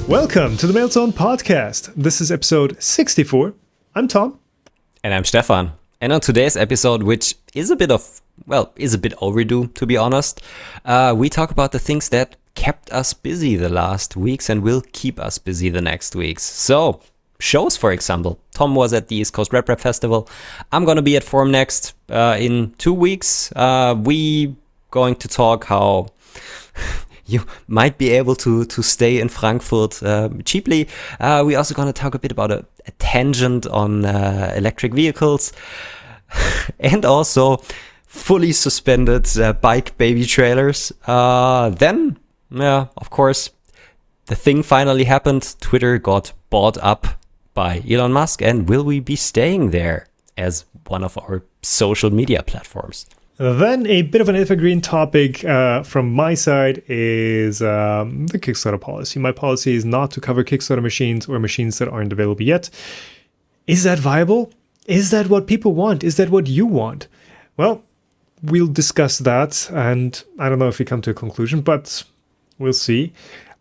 Welcome to the Meltzone Podcast. This is episode 64. I'm Tom. And I'm Stefan. And on today's episode, which is a bit overdue, to be honest, we talk about the things that kept us busy the last weeks and will keep us busy the next weeks. So, shows, for example. Tom was at the East Coast Rep Festival. I'm going to be at Formnext in 2 weeks. We going to talk how you might be able to stay in Frankfurt cheaply. We also going to talk a bit about a tangent on electric vehicles and also fully suspended bike baby trailers. Then, of course, the thing finally happened. Twitter got bought up by Elon Musk, and will we be staying there as one of our social media platforms? Then a bit of an evergreen topic from my side is the Kickstarter policy. My policy is not to cover Kickstarter machines or machines that aren't available yet. Is that viable? Is that what people want? Is that what you want? Well, we'll discuss that, and I don't know if we come to a conclusion, but we'll see.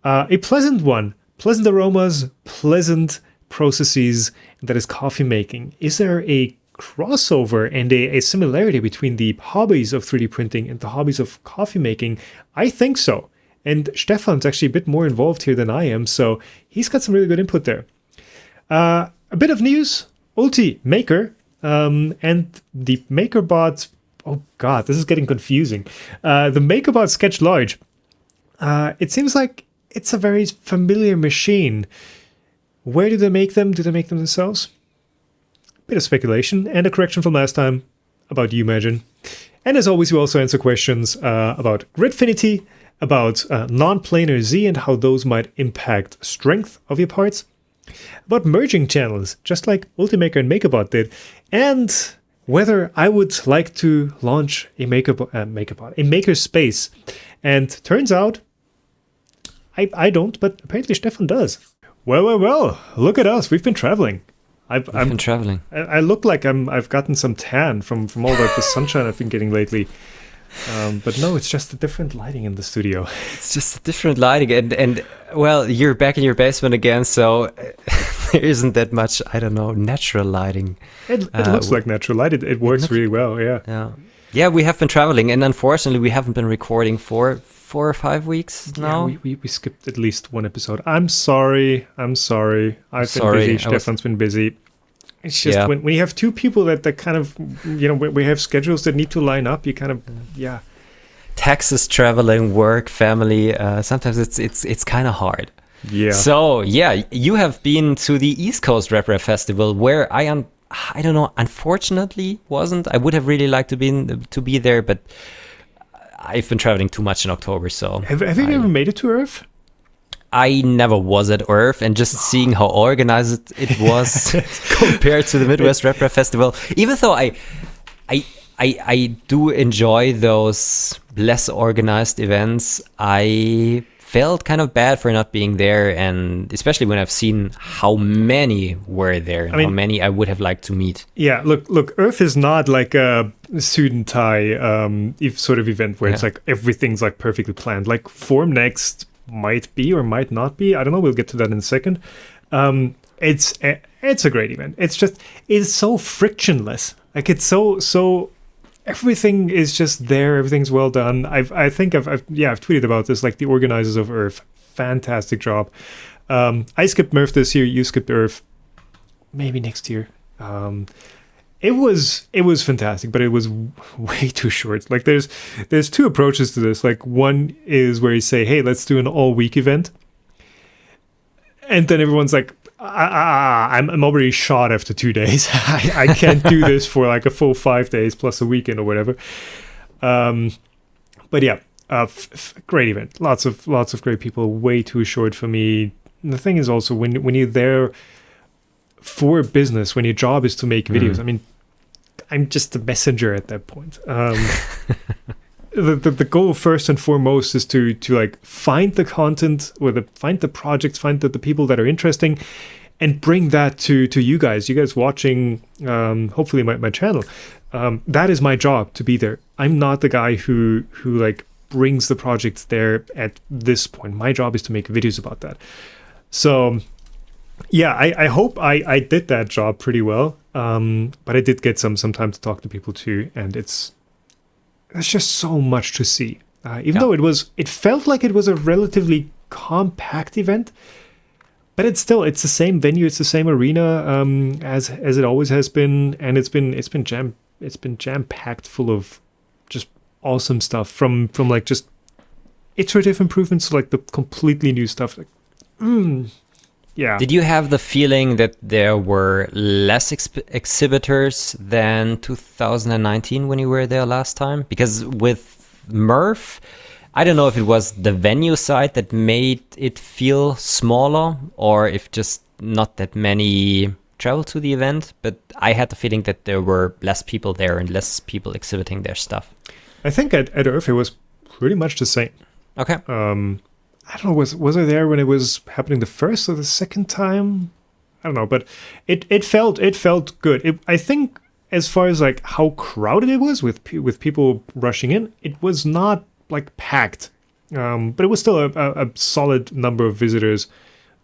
A pleasant one, pleasant aromas, pleasant processes, that is coffee making. Is there a crossover and a similarity between the hobbies of 3D printing and the hobbies of coffee making? I think so. And Stefan's actually a bit more involved here than I am, so he's got some really good input there. A bit of news, Ulti Maker, and the Makerbot, oh god, this is getting confusing. The Makerbot Sketch Large. It seems like it's a very familiar machine. Where do they make them? Do they make them themselves? Bit of speculation and a correction from last time about Imagine. And as always, we also answer questions about Gridfinity, about non-planar Z and how those might impact strength of your parts, about merging channels, just like Ultimaker and Makerbot did, and whether I would like to launch a Makerspace. And turns out, I don't, but apparently Stefan does. Well, look at us. We've been traveling. I've been traveling. I look like I've gotten some tan from all the sunshine I've been getting lately. But no, it's just a different lighting in the studio. It's just a different lighting. And well, you're back in your basement again, so there isn't that much, I don't know, natural lighting. It looks like natural light. It works really well, yeah. Yeah, we have been traveling, and unfortunately we haven't been recording for 4 or 5 weeks now. Yeah, we skipped at least one episode. I'm sorry. I've been busy. Stefan's been busy. It's just when you have two people that kind of, we have schedules that need to line up, you kind of, Taxes, traveling, work, family, sometimes it's kind of hard. Yeah. So, you have been to the East Coast Rep Festival, where I don't know, unfortunately wasn't. I would have really liked to be there, but I've been traveling too much in October, so... Have you ever made it to ERRF? I never was at ERRF, and just seeing how organized it was compared to the Midwest Rep Festival, even though I do enjoy those less organized events, I felt kind of bad for not being there, and especially when I've seen how many were there and how many I would have liked to meet. Yeah, look, ERRF is not like a suit and tie sort of event where it's like everything's like perfectly planned. Like Formnext might be or might not be. I don't know. We'll get to that in a second. It's a great event. It's so frictionless. Like it's so. Everything is just there. Everything's well done. I think I've tweeted about this. Like the organizers of ERRF, fantastic job. I skipped Murph this year. You skipped ERRF. Maybe next year. It was fantastic, but it was way too short. Like there's two approaches to this. Like one is where you say, hey, let's do an all week event, and then everyone's like, I'm already shot after 2 days. I can't do this for like a full 5 days plus a weekend or whatever. But yeah, great event. Lots of great people. Way too short for me. And the thing is also when you're there for business, when your job is to make videos. I mean, I'm just a messenger at that point. The goal first and foremost is to like find the content or find the projects, find the people that are interesting, and bring that to you guys watching hopefully my channel. That is my job, to be there. I'm not the guy who like brings the project there at this point. My job is to make videos about that. So yeah, I hope I did that job pretty well. But I did get some time to talk to people too, and it's just so much to see. Even though it felt like it was a relatively compact event, but it's the same venue, it's the same arena as it always has been, and it's been jam packed full of just awesome stuff from like just iterative improvements to like the completely new stuff. Like, yeah. Did you have the feeling that there were less exhibitors than 2019 when you were there last time? Because with Murph, I don't know if it was the venue side that made it feel smaller or if just not that many traveled to the event, but I had the feeling that there were less people there and less people exhibiting their stuff. I think at ERRF it was pretty much the same. Okay. I don't know, was I there when it was happening the first or the second time? I don't know, but it felt good. I think as far as like how crowded it was with people rushing in, it was not like packed, but it was still a solid number of visitors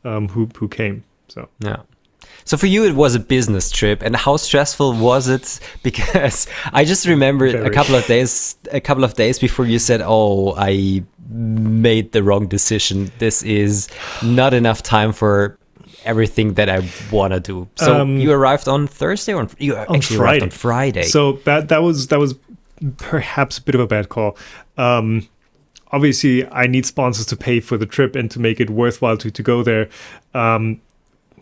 who came. So yeah. So for you, it was a business trip, and how stressful was it? Because I just remembered a couple of days before you said, "Oh, I made the wrong decision. This is not enough time for everything that I want to do." So you arrived on Thursday, or you actually arrived on Friday. So that was perhaps a bit of a bad call. Obviously, I need sponsors to pay for the trip and to make it worthwhile to go there.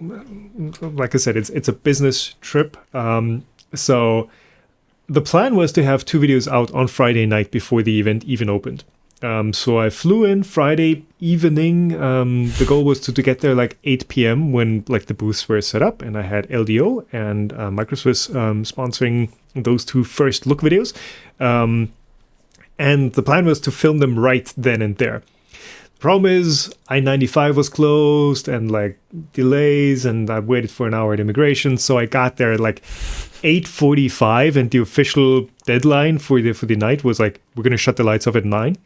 Like I said, it's a business trip. So the plan was to have 2 videos out on Friday night before the event even opened. So I flew in Friday evening. The goal was to get there like 8 p.m. when like the booths were set up, and I had LDO and Microswiss sponsoring those 2 first look videos. And the plan was to film them right then and there. Problem is, I-95 was closed and like delays, and I waited for an hour at immigration. So I got there at like 8:45, and the official deadline for the night was like, we're gonna shut the lights off at 9.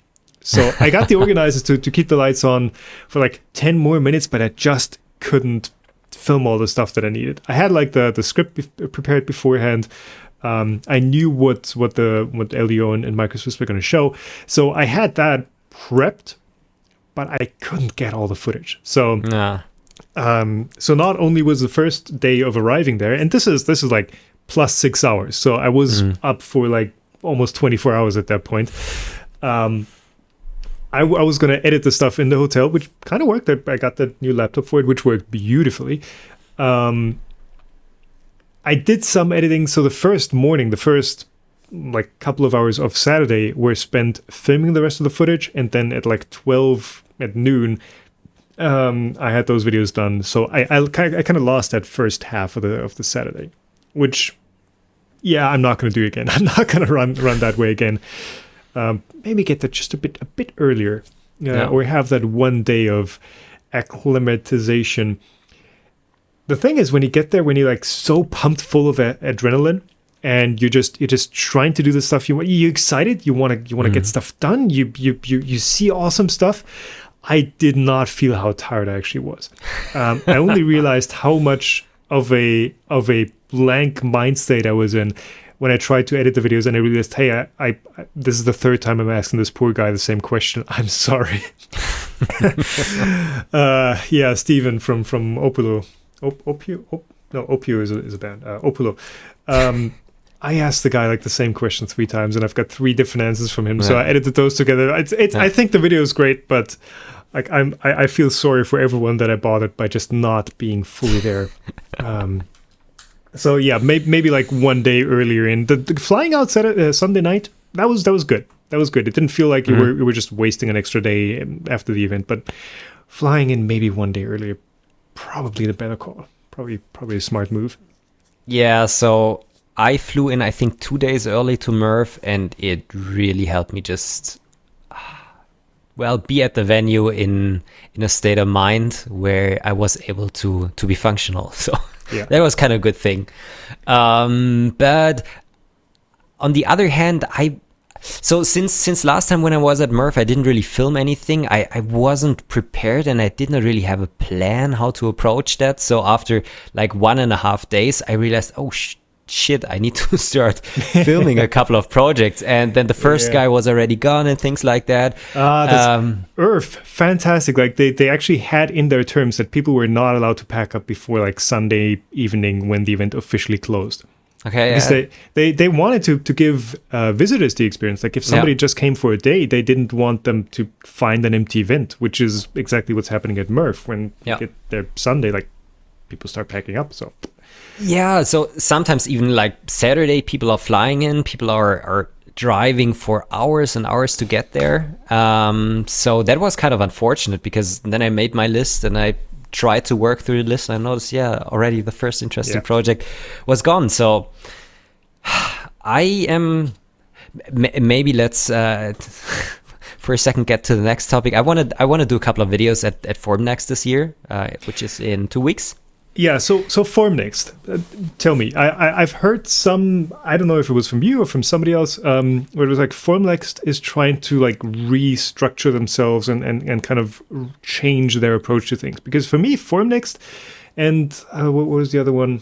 So I got the organizers to keep the lights on for like 10 more minutes, but I just couldn't film all the stuff that I needed. I had like the script prepared beforehand. I knew what LDO and Microsoft were gonna show, so I had that prepped. But I couldn't get all the footage. So, so not only was the first day of arriving there, and this is like plus 6 hours. So I was up for like almost 24 hours at that point. I was going to edit the stuff in the hotel, which kind of worked. I got the new laptop for it, which worked beautifully. I did some editing. So the first like couple of hours of Saturday were spent filming the rest of the footage, and then at like 12 at noon I had those videos done. So I kind of lost that first half of the Saturday, which I'm not going to do again. I'm not going to run that way again. Maybe get that just a bit earlier, or have that one day of acclimatization. The thing is, when you get there, when you're like so pumped full of adrenaline, and you're just trying to do the stuff you want. You're excited. You want to get stuff done. You see awesome stuff. I did not feel how tired I actually was. I only realized how much of a blank mind state I was in when I tried to edit the videos, and I realized, hey, I this is the 3rd time I'm asking this poor guy the same question. I'm sorry. Steven from Opulo. Opio is a band. Opulo. I asked the guy like the same question 3 times, and I've got 3 different answers from him. So I edited those together. I think the video is great, but like I feel sorry for everyone that I bothered by just not being fully there. So maybe like one day earlier in the flying out Sunday night. That was good. That was good. It didn't feel like you were just wasting an extra day after the event, but flying in maybe one day earlier, probably the better call. Probably a smart move. Yeah. So I flew in, I think, 2 days early to Murph, and it really helped me just, be at the venue in a state of mind where I was able to be functional. So that was kind of a good thing. But on the other hand, So since last time when I was at Murph, I didn't really film anything. I wasn't prepared, and I did not really have a plan how to approach that. So after like 1.5 days, I realized, oh shit, I need to start filming a couple of projects. And then the first guy was already gone and things like that. ERRF, fantastic. Like they actually had in their terms that people were not allowed to pack up before like Sunday evening when the event officially closed. Okay. Because they wanted to give visitors the experience. Like if somebody just came for a day, they didn't want them to find an empty event, which is exactly what's happening at Murph when you get there Sunday. Like people start packing up. So so sometimes even like Saturday, people are flying in. People are driving for hours and hours to get there. So that was kind of unfortunate because then I made my list and I tried to work through the list and I noticed, already the first interesting project was gone. So I am, maybe let's for a second get to the next topic. I want to do a couple of videos at Formnext this year, which is in 2 weeks. Yeah, so Formnext, tell me, I've heard some, I don't know if it was from you or from somebody else, where it was like Formnext is trying to like restructure themselves and kind of change their approach to things. Because for me, Formnext and what was the other one?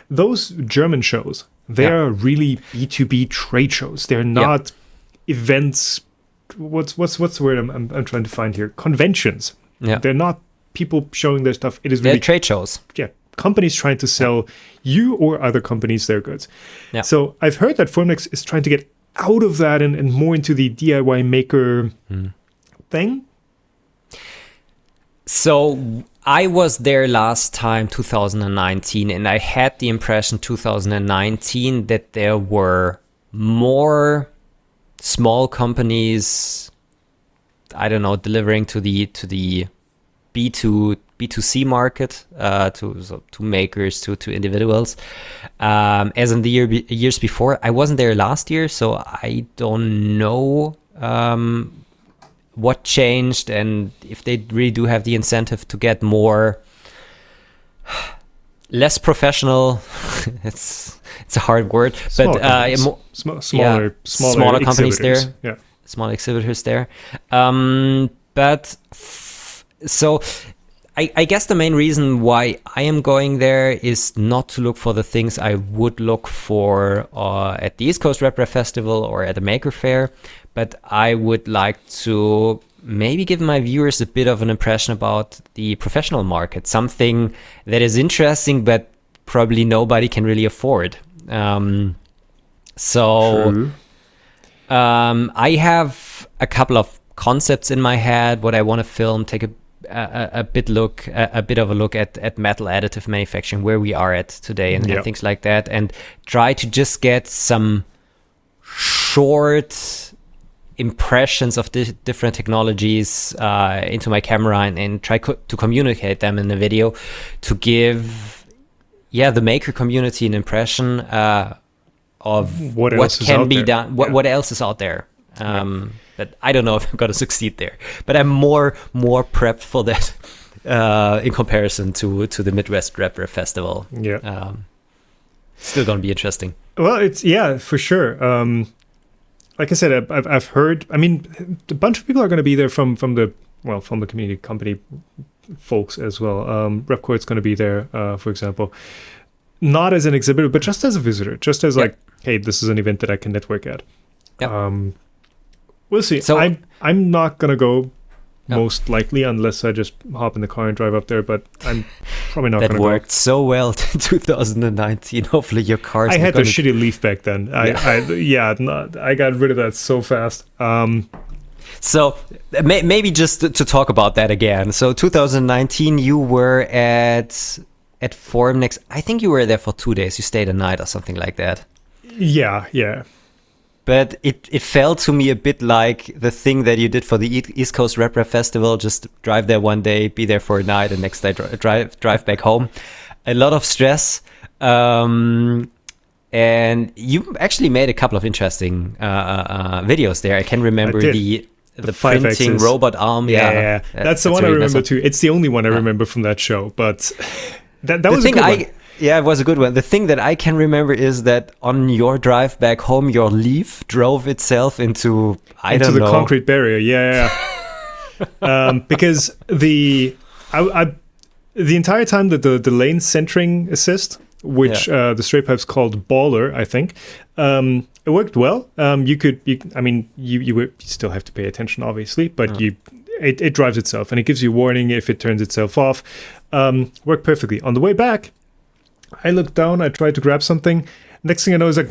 Those German shows, they are really B2B trade shows. They're not events. What's the word I'm trying to find here? Conventions. Yeah. They're not people showing their stuff. It is really trade shows. Yeah, companies trying to sell you or other companies their goods. Yeah. So I've heard that Formnext is trying to get out of that and more into the DIY maker thing. So I was there last time, 2019, and I had the impression 2019 that there were more small companies, I don't know, delivering to the B2C market, to makers, to individuals. As in the years before, I wasn't there last year, so I don't know what changed and if they really do have the incentive to get less professional. it's a hard word, but smaller companies there. Yeah, small exhibitors there. So I guess the main reason why I am going there is not to look for the things I would look for at the East Coast RepRef Festival or at the Maker Fair, but I would like to maybe give my viewers a bit of an impression about the professional market, something that is interesting but probably nobody can really afford. True. I have a couple of concepts in my head, what I want to film, take a bit of a look at metal additive manufacturing, where we are at today and things like that, and try to just get some short impressions of the different technologies into my camera and try to communicate them in the video to give the maker community an impression of what can be done, what else is out there. But I don't know if I'm going to succeed there. But I'm more prepped for that in comparison to the Midwest RepRef Festival. Yeah. Still going to be interesting. Well, it's for sure. Like I said, I've heard. I mean, a bunch of people are going to be there from the community company folks as well. Repcore's going to be there, for example, not as an exhibitor, but just as a visitor, just as like, hey, this is an event that I can network at. Yep. We'll see. So I'm not gonna go, most likely, unless I just hop in the car and drive up there. But I'm probably not gonna go. That worked so well in 2019. Hopefully your car's. I had the shitty Leaf back then. I got rid of that so fast. So maybe just to talk about that again. So 2019, you were at Formnext. I think you were there for 2 days. You stayed a night or something like that. Yeah. But it felt to me a bit like the thing that you did for the East Coast RepRef Festival. Just drive there one day, be there for a night, and next day drive back home. A lot of stress. And you actually made a couple of interesting videos there. I can remember the printing robot arm. Yeah. That's the one I remember too. It's the only one I remember from that show. But that was a good one. Yeah, it was a good one. The thing that I can remember is that on your drive back home, your Leaf drove itself into the concrete barrier. Yeah. Because the entire time that the lane centering assist, which the straight pipe's called Baller, I think, it worked well. You would still have to pay attention, obviously, but it drives itself and it gives you warning if it turns itself off. Worked perfectly. On the way back, I looked down, I tried to grab something. Next thing I know is like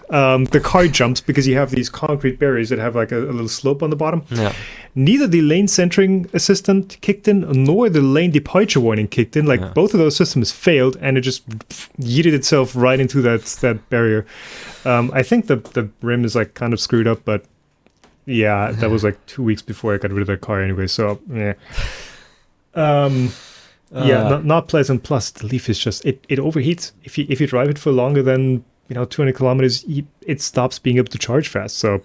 the car jumps because you have these concrete barriers that have like a little slope on the bottom. Yeah. Neither the lane centering assistant kicked in nor the lane departure warning kicked in. Like both of those systems failed and it just yeeted itself right into that barrier. I think the rim is like kind of screwed up, but yeah, that was like 2 weeks before I got rid of that car anyway. So yeah. Not pleasant. Plus, the Leaf is just it overheats if you drive it for longer than 200 kilometers. It stops being able to charge fast. So,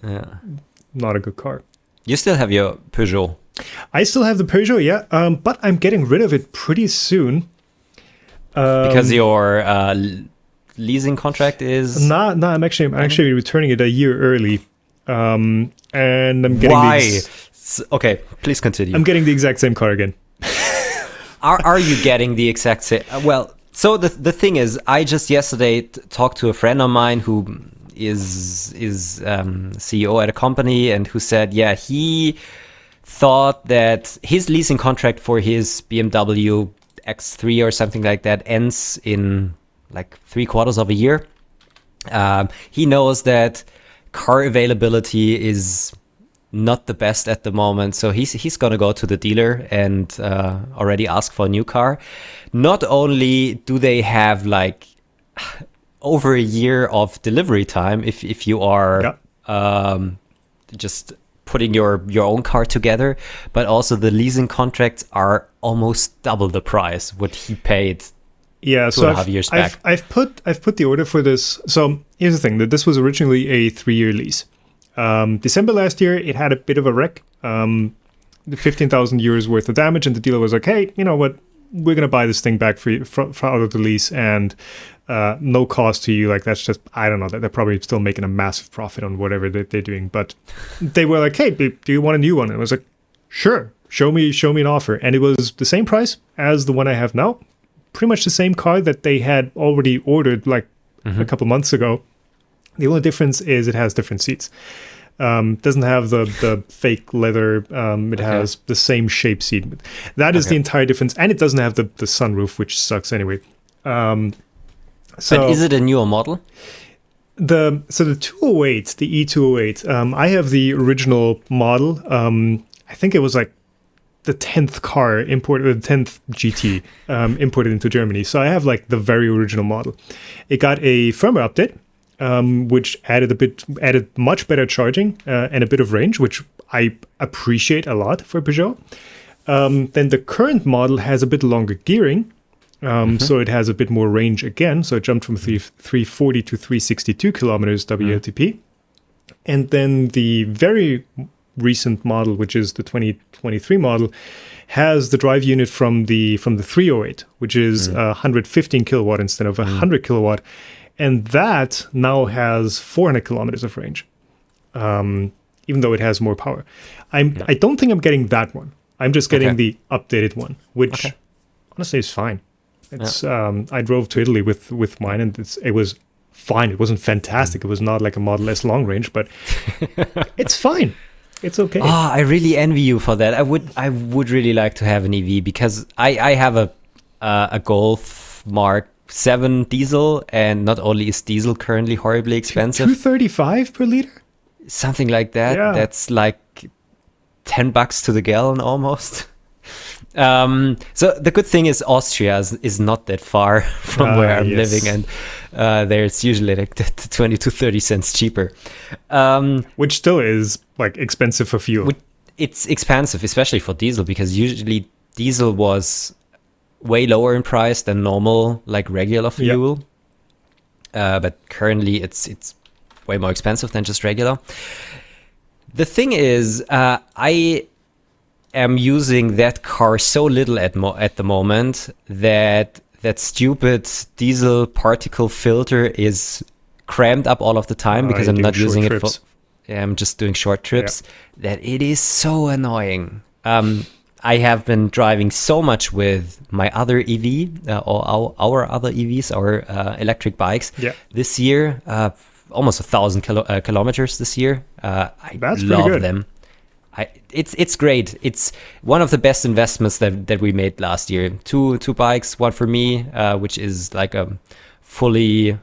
not a good car. You still have your Peugeot. I still have the Peugeot, yeah. But I'm getting rid of it pretty soon. Because your leasing contract is. No, I'm actually returning it a year early. And I'm getting why? Okay, please continue. I'm getting the exact same car again. Are you getting the exact same? Well, so the thing is, I just yesterday talked to a friend of mine who is CEO at a company and who said, he thought that his leasing contract for his BMW X3 or something like that ends in like 3/4 of a year. He knows that car availability is not the best at the moment, so he's gonna go to the dealer and already ask for a new car. Not only do they have like over a year of delivery time if you are just putting your own car together, but also the leasing contracts are almost double the price what he paid. Yeah, so 2.5 years back. I've put the order for this. So here's the thing: that this was originally a 3-year lease. December last year, it had a bit of a wreck, 15,000 euros worth of damage, and the dealer was like, "Hey, you know what? We're gonna buy this thing back for you out of the lease, and no cost to you." Like that's just, I don't know, that they're probably still making a massive profit on whatever they're doing. But they were like, "Hey, do you want a new one?" And I was like, "Sure, show me an offer." And it was the same price as the one I have now, pretty much the same car that they had already ordered like a couple months ago. The only difference is it has different seats. Doesn't have the fake leather. It has the same shape seat. That is the entire difference. And it doesn't have the sunroof, which sucks anyway. But is it a newer model? The 208, the E208, I have the original model. I think it was like the 10th car imported, the 10th GT imported into Germany. So I have like the very original model. It got a firmware update. Which added much better charging and a bit of range, which I appreciate a lot for Peugeot. Then the current model has a bit longer gearing, so it has a bit more range again. So it jumped from 340 to 362 kilometers WLTP. And then the very recent model, which is the 2023 model, has the drive unit from the 308, which is 115 kilowatt instead of 100 kilowatt. And that now has 400 kilometers of range, even though it has more power. I don't think I'm getting that one. I'm just getting the updated one, which honestly is fine. It's I drove to Italy with mine, and it was fine. It wasn't fantastic. It was not like a Model S long range, but it's fine. It's okay. I really envy you for that. I would really like to have an EV because I have a Golf Mark 7 diesel, and not only is diesel currently horribly expensive, $2.35 per liter, something like that. Yeah. That's like $10 to the gallon almost. So the good thing is Austria is not that far from where I'm living, and there's usually like 20 to 30 cents cheaper, which still is like expensive for fuel. It's expensive, especially for diesel, because usually diesel was way lower in price than normal, like regular fuel. But currently it's way more expensive than just regular. The thing is, I am using that car so little at the moment that that stupid diesel particle filter is crammed up all of the time because I'm not using it for. I'm just doing short trips. That it is so annoying. I have been driving so much with my other EV or our other EVs, our electric bikes. This year, almost 1,000 kilometers this year. That's love good. them. It's great. It's one of the best investments that we made last year. Two bikes, one for me, which is like a full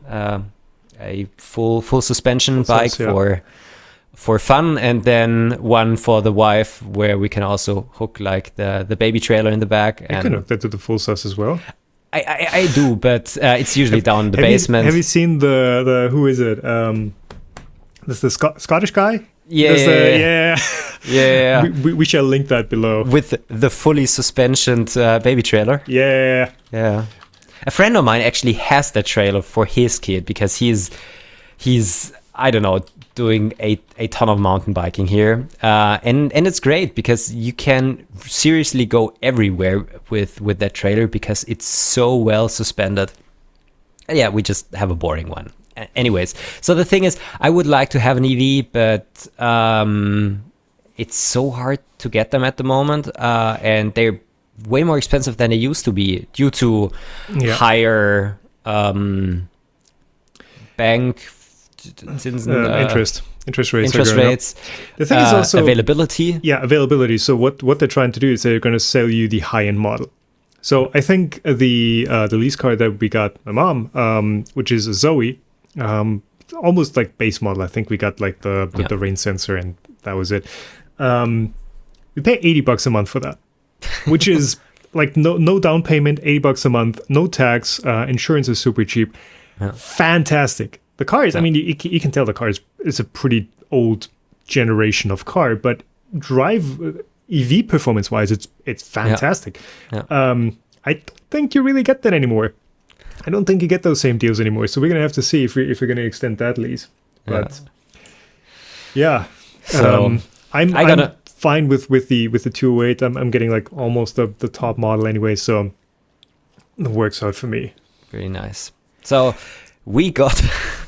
suspension bike for fun, and then one for the wife where we can also hook like the baby trailer in the back. You can hook that to the full sus as well. I do, but it's usually down in the basement. Have you seen the who is it? This the Scottish guy? Yeah. We shall link that below with the fully suspensioned baby trailer. Yeah. A friend of mine actually has that trailer for his kid because he's I don't know, doing a ton of mountain biking here, and it's great because you can seriously go everywhere with that trailer because it's so well suspended. Yeah, we just have a boring one. Anyways, so the thing is, I would like to have an EV, but it's so hard to get them at the moment, and they're way more expensive than they used to be due to higher bank interest rates. The thing is also availability. Yeah, availability. So what they're trying to do is they're going to sell you the high-end model. So I think the lease car that we got my mom, which is a Zoe, almost like base model. I think we got like the rain sensor, and that was it. We pay $80 a month for that, which is like no down payment, $80 a month, no tax, insurance is super cheap, fantastic. The car is, I mean, you can tell the car is a pretty old generation of car, but drive EV performance wise, it's fantastic. I don't think you really get that anymore. I don't think you get those same deals anymore. So we're gonna have to see if we're gonna extend that lease. But so I'm fine with the 208. I'm getting like almost the top model anyway, so it works out for me. Very nice. So we got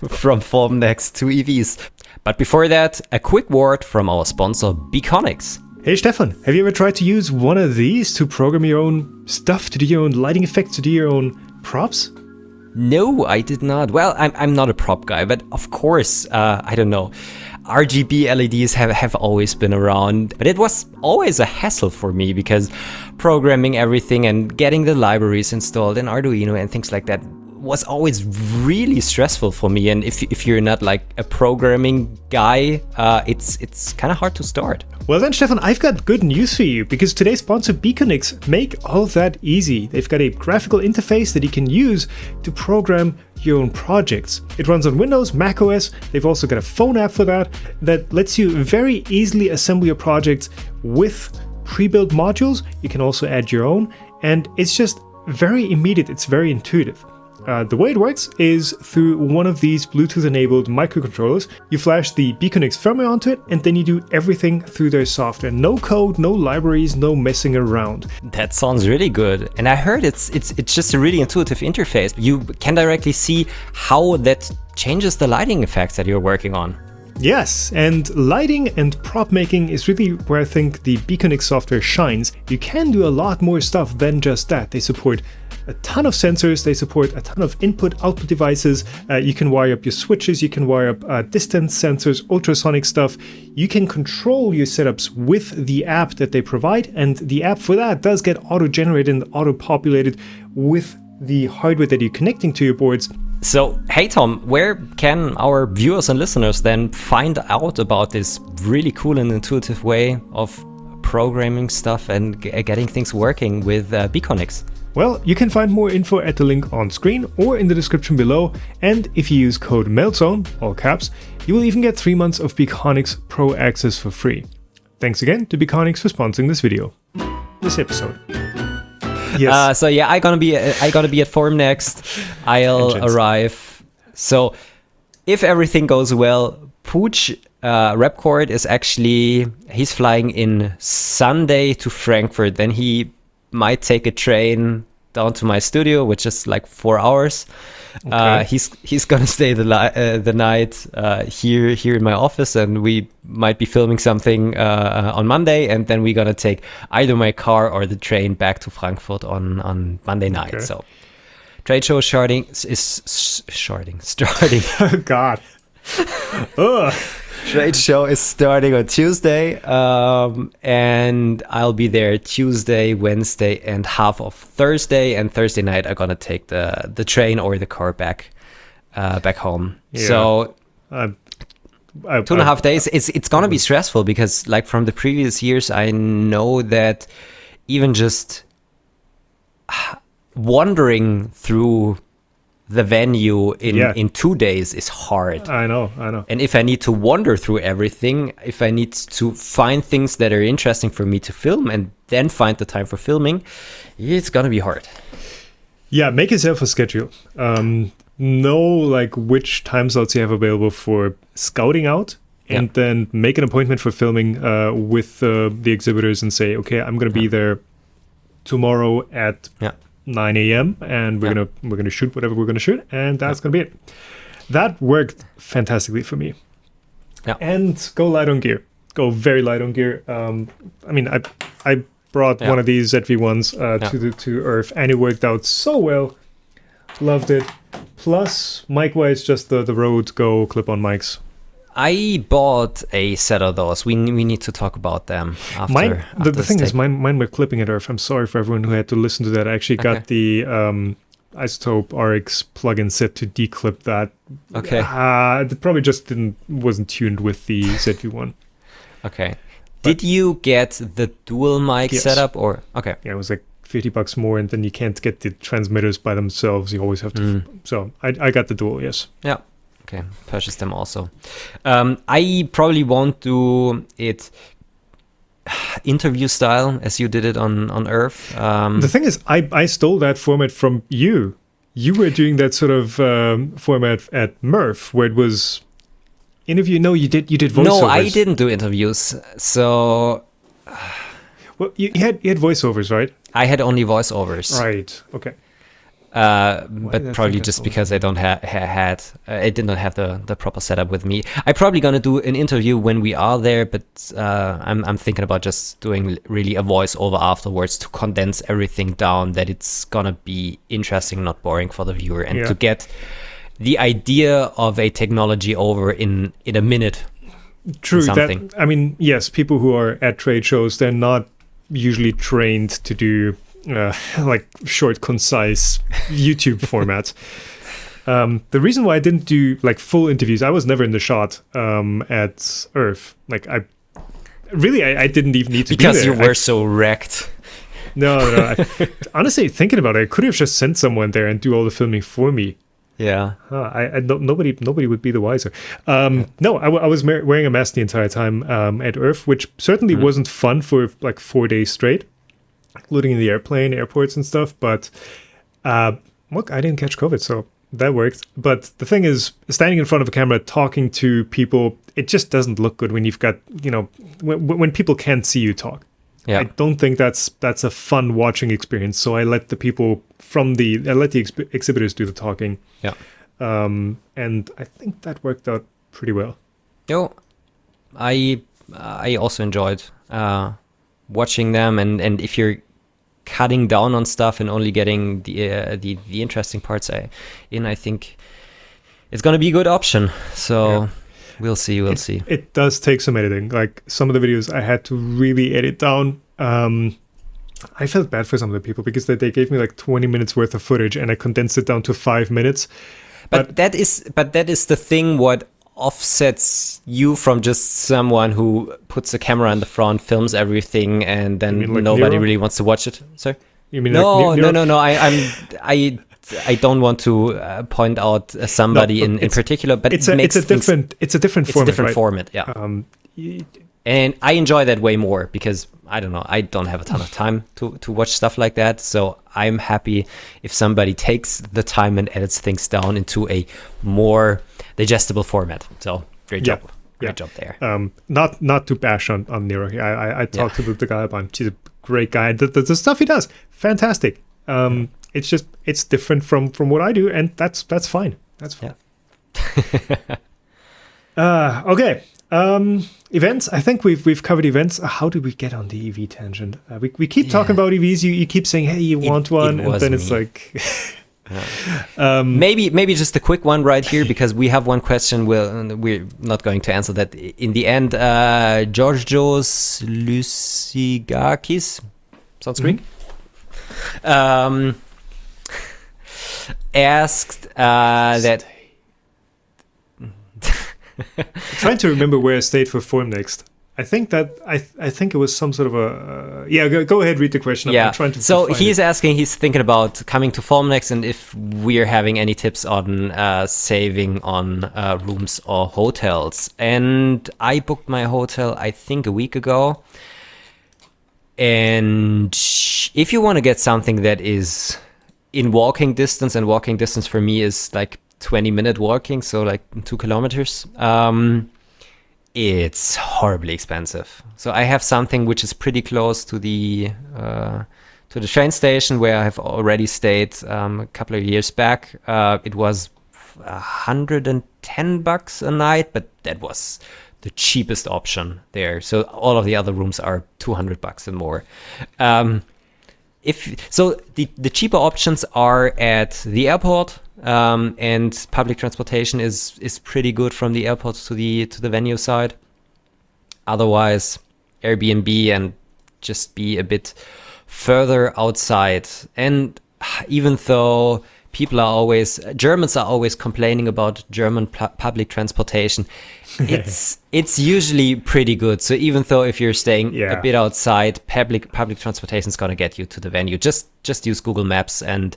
from Formnext 2 EVs. But before that, a quick word from our sponsor, Bekonix. Hey Stefan, have you ever tried to use one of these to program your own stuff, to do your own lighting effects, to do your own props? No, I did not. Well, I'm not a prop guy, but of course, I don't know. RGB LEDs have always been around, but it was always a hassle for me because programming everything and getting the libraries installed in Arduino and things like that was always really stressful for me. And if you're not like a programming guy, it's kind of hard to start. Well then, Stefan, I've got good news for you, because today's sponsor Bekonix make all that easy. They've got a graphical interface that you can use to program your own projects. It runs on Windows, Mac OS. They've also got a phone app for that lets you very easily assemble your projects with pre-built modules. You can also add your own, and it's just very immediate. It's very intuitive. The way it works is through one of these Bluetooth-enabled microcontrollers. You flash the Bekonix firmware onto it, and then you do everything through their software. No code, no libraries, no messing around. That sounds really good. And I heard it's just a really intuitive interface. You can directly see how that changes the lighting effects that you're working on. Yes, and lighting and prop making is really where I think the Bekonix software shines. You can do a lot more stuff than just that. They support a ton of sensors, they support a ton of input-output devices. You can wire up your switches, you can wire up distance sensors, ultrasonic stuff. You can control your setups with the app that they provide, and the app for that does get auto-generated and auto-populated with the hardware that you're connecting to your boards. So, hey Tom, where can our viewers and listeners then find out about this really cool and intuitive way of programming stuff and getting things working with Bekonix? Well, you can find more info at the link on screen or in the description below, and if you use code Meltzone, all caps, you will even get 3 months of Bekonix Pro Access for free. Thanks again to Bekonix for sponsoring this episode. Yes. So yeah, I gotta be at Formnext. I'll arrive. So if everything goes well, Pooch Repcord is he's flying in Sunday to Frankfurt. Then he might take a train down to my studio, which is like 4 hours. Okay. He's gonna stay the night here in my office, and we might be filming something on Monday, and then we're gonna take either my car or the train back to Frankfurt on Monday night. Okay. So trade show starting. Oh, God. Ugh. Trade show is starting on Tuesday, and I'll be there Tuesday, Wednesday, and half of Thursday. And Thursday night, I'm gonna take the train or the car back home. Yeah. So 2.5 days. It's gonna be Mm-hmm. stressful because, like, from the previous years, I know that even just wandering through the venue in 2 days is hard. I know. And if I need to wander through everything, if I need to find things that are interesting for me to film and then find the time for filming, it's gonna be hard. Yeah, make yourself a schedule. Know like which time slots you have available for scouting out, and then make an appointment for filming with the exhibitors and say, okay, I'm gonna be there tomorrow at 9 a.m. and we're gonna shoot whatever we're gonna shoot, and that's gonna be it. That worked fantastically for me. Yeah. And go light on gear. Go very light on gear. I mean, I brought one of these ZV-1s to ERRF, and it worked out so well. Loved it. Plus, mic-wise, just the Rode Go clip-on mics. I bought a set of those. We need to talk about them after. The thing is, mine were clipping at ERRF. I'm sorry for everyone who had to listen to that. I actually got the Isotope RX plugin set to declip that. Okay. It probably just wasn't tuned with the ZV-1. Okay. Did you get the dual mic setup or? Okay. Yeah, it was like $50 more, and then you can't get the transmitters by themselves. You always have to. So I got the dual. Yes. Yeah. Okay, purchase them also. I probably won't do it interview style as you did it on ERRF. The thing is, I stole that format from you. You were doing that sort of format at Murph, where it was interview. No, you did voiceovers. No, I didn't do interviews. So, well, you had voiceovers, right? I had only voiceovers. Right. Okay. But probably just because I don't I did not have the proper setup with me. I'm probably gonna do an interview when we are there, but I'm thinking about just doing really a voiceover afterwards to condense everything down, that it's gonna be interesting, not boring for the viewer, and to get the idea of a technology over in a minute. True. That, I mean, yes, people who are at trade shows, they're not usually trained to do like short, concise YouTube formats. The reason why I didn't do like full interviews, I was never in the shot at ERRF. Like I didn't even need to because be there. You were so wrecked. No. Honestly, thinking about it, I could have just sent someone there and do all the filming for me. Yeah. Nobody would be the wiser. No, I was wearing a mask the entire time at ERRF, which certainly wasn't fun for like 4 days straight, including in the airports and stuff. But look, I didn't catch COVID, so that worked. But the thing is, standing in front of a camera, talking to people, it just doesn't look good when you've got, when people can't see you talk. Yeah. I don't think that's a fun watching experience. So I let the exhibitors do the talking. Yeah. And I think that worked out pretty well. Yo, I also enjoyed watching them, and if you're cutting down on stuff and only getting the interesting parts in, I think it's gonna be a good option. So we'll see. It does take some editing. Like some of the videos I had to really edit down. I felt bad for some of the people because they gave me like 20 minutes worth of footage and I condensed it down to 5 minutes. But that is the thing what offsets you from just someone who puts a camera in the front, films everything, and then like nobody Nero? really wants to watch it. Sorry? You mean no, like Nero? No. I don't want to point out somebody in particular, but it's a different format. Yeah. And I enjoy that way more because I don't know, I don't have a ton of time to watch stuff like that. So I'm happy if somebody takes the time and edits things down into a more digestible format. So great job. Great job there. Not to bash on Nero here. I talked to the guy about him. He's a great guy. The stuff he does, fantastic. it's different from what I do, and that's fine. That's fine. Yeah. Okay. Events. I think we've covered events. How did we get on the EV tangent? We keep talking about EVs. You keep saying, "Hey, you want one," and then it's like. Maybe just a quick one right here, because we have one question. We're not going to answer that in the end. Georgios Lysigakis, sounds Greek, asked that. I'm trying to remember where I stayed for Formnext. I think it was some sort of a Go ahead, read the question. I'm trying to. So he's asking. He's thinking about coming to Formnext, and if we're having any tips on saving on rooms or hotels. And I booked my hotel, I think, a week ago. And if you want to get something that is in walking distance, and walking distance for me is like 20-minute walking, so like 2 kilometers. It's horribly expensive. So I have something which is pretty close to the train station where I have already stayed a couple of years back. It was $110 a night, but that was the cheapest option there. So all of the other rooms are $200 and more. The cheaper options are at the airport. And public transportation is pretty good from the airport to the venue side. Otherwise, Airbnb and just be a bit further outside. And even though Germans are always complaining about German public transportation, it's usually pretty good. So even though if you're staying a bit outside, public transportation is gonna get you to the venue. Just use Google Maps and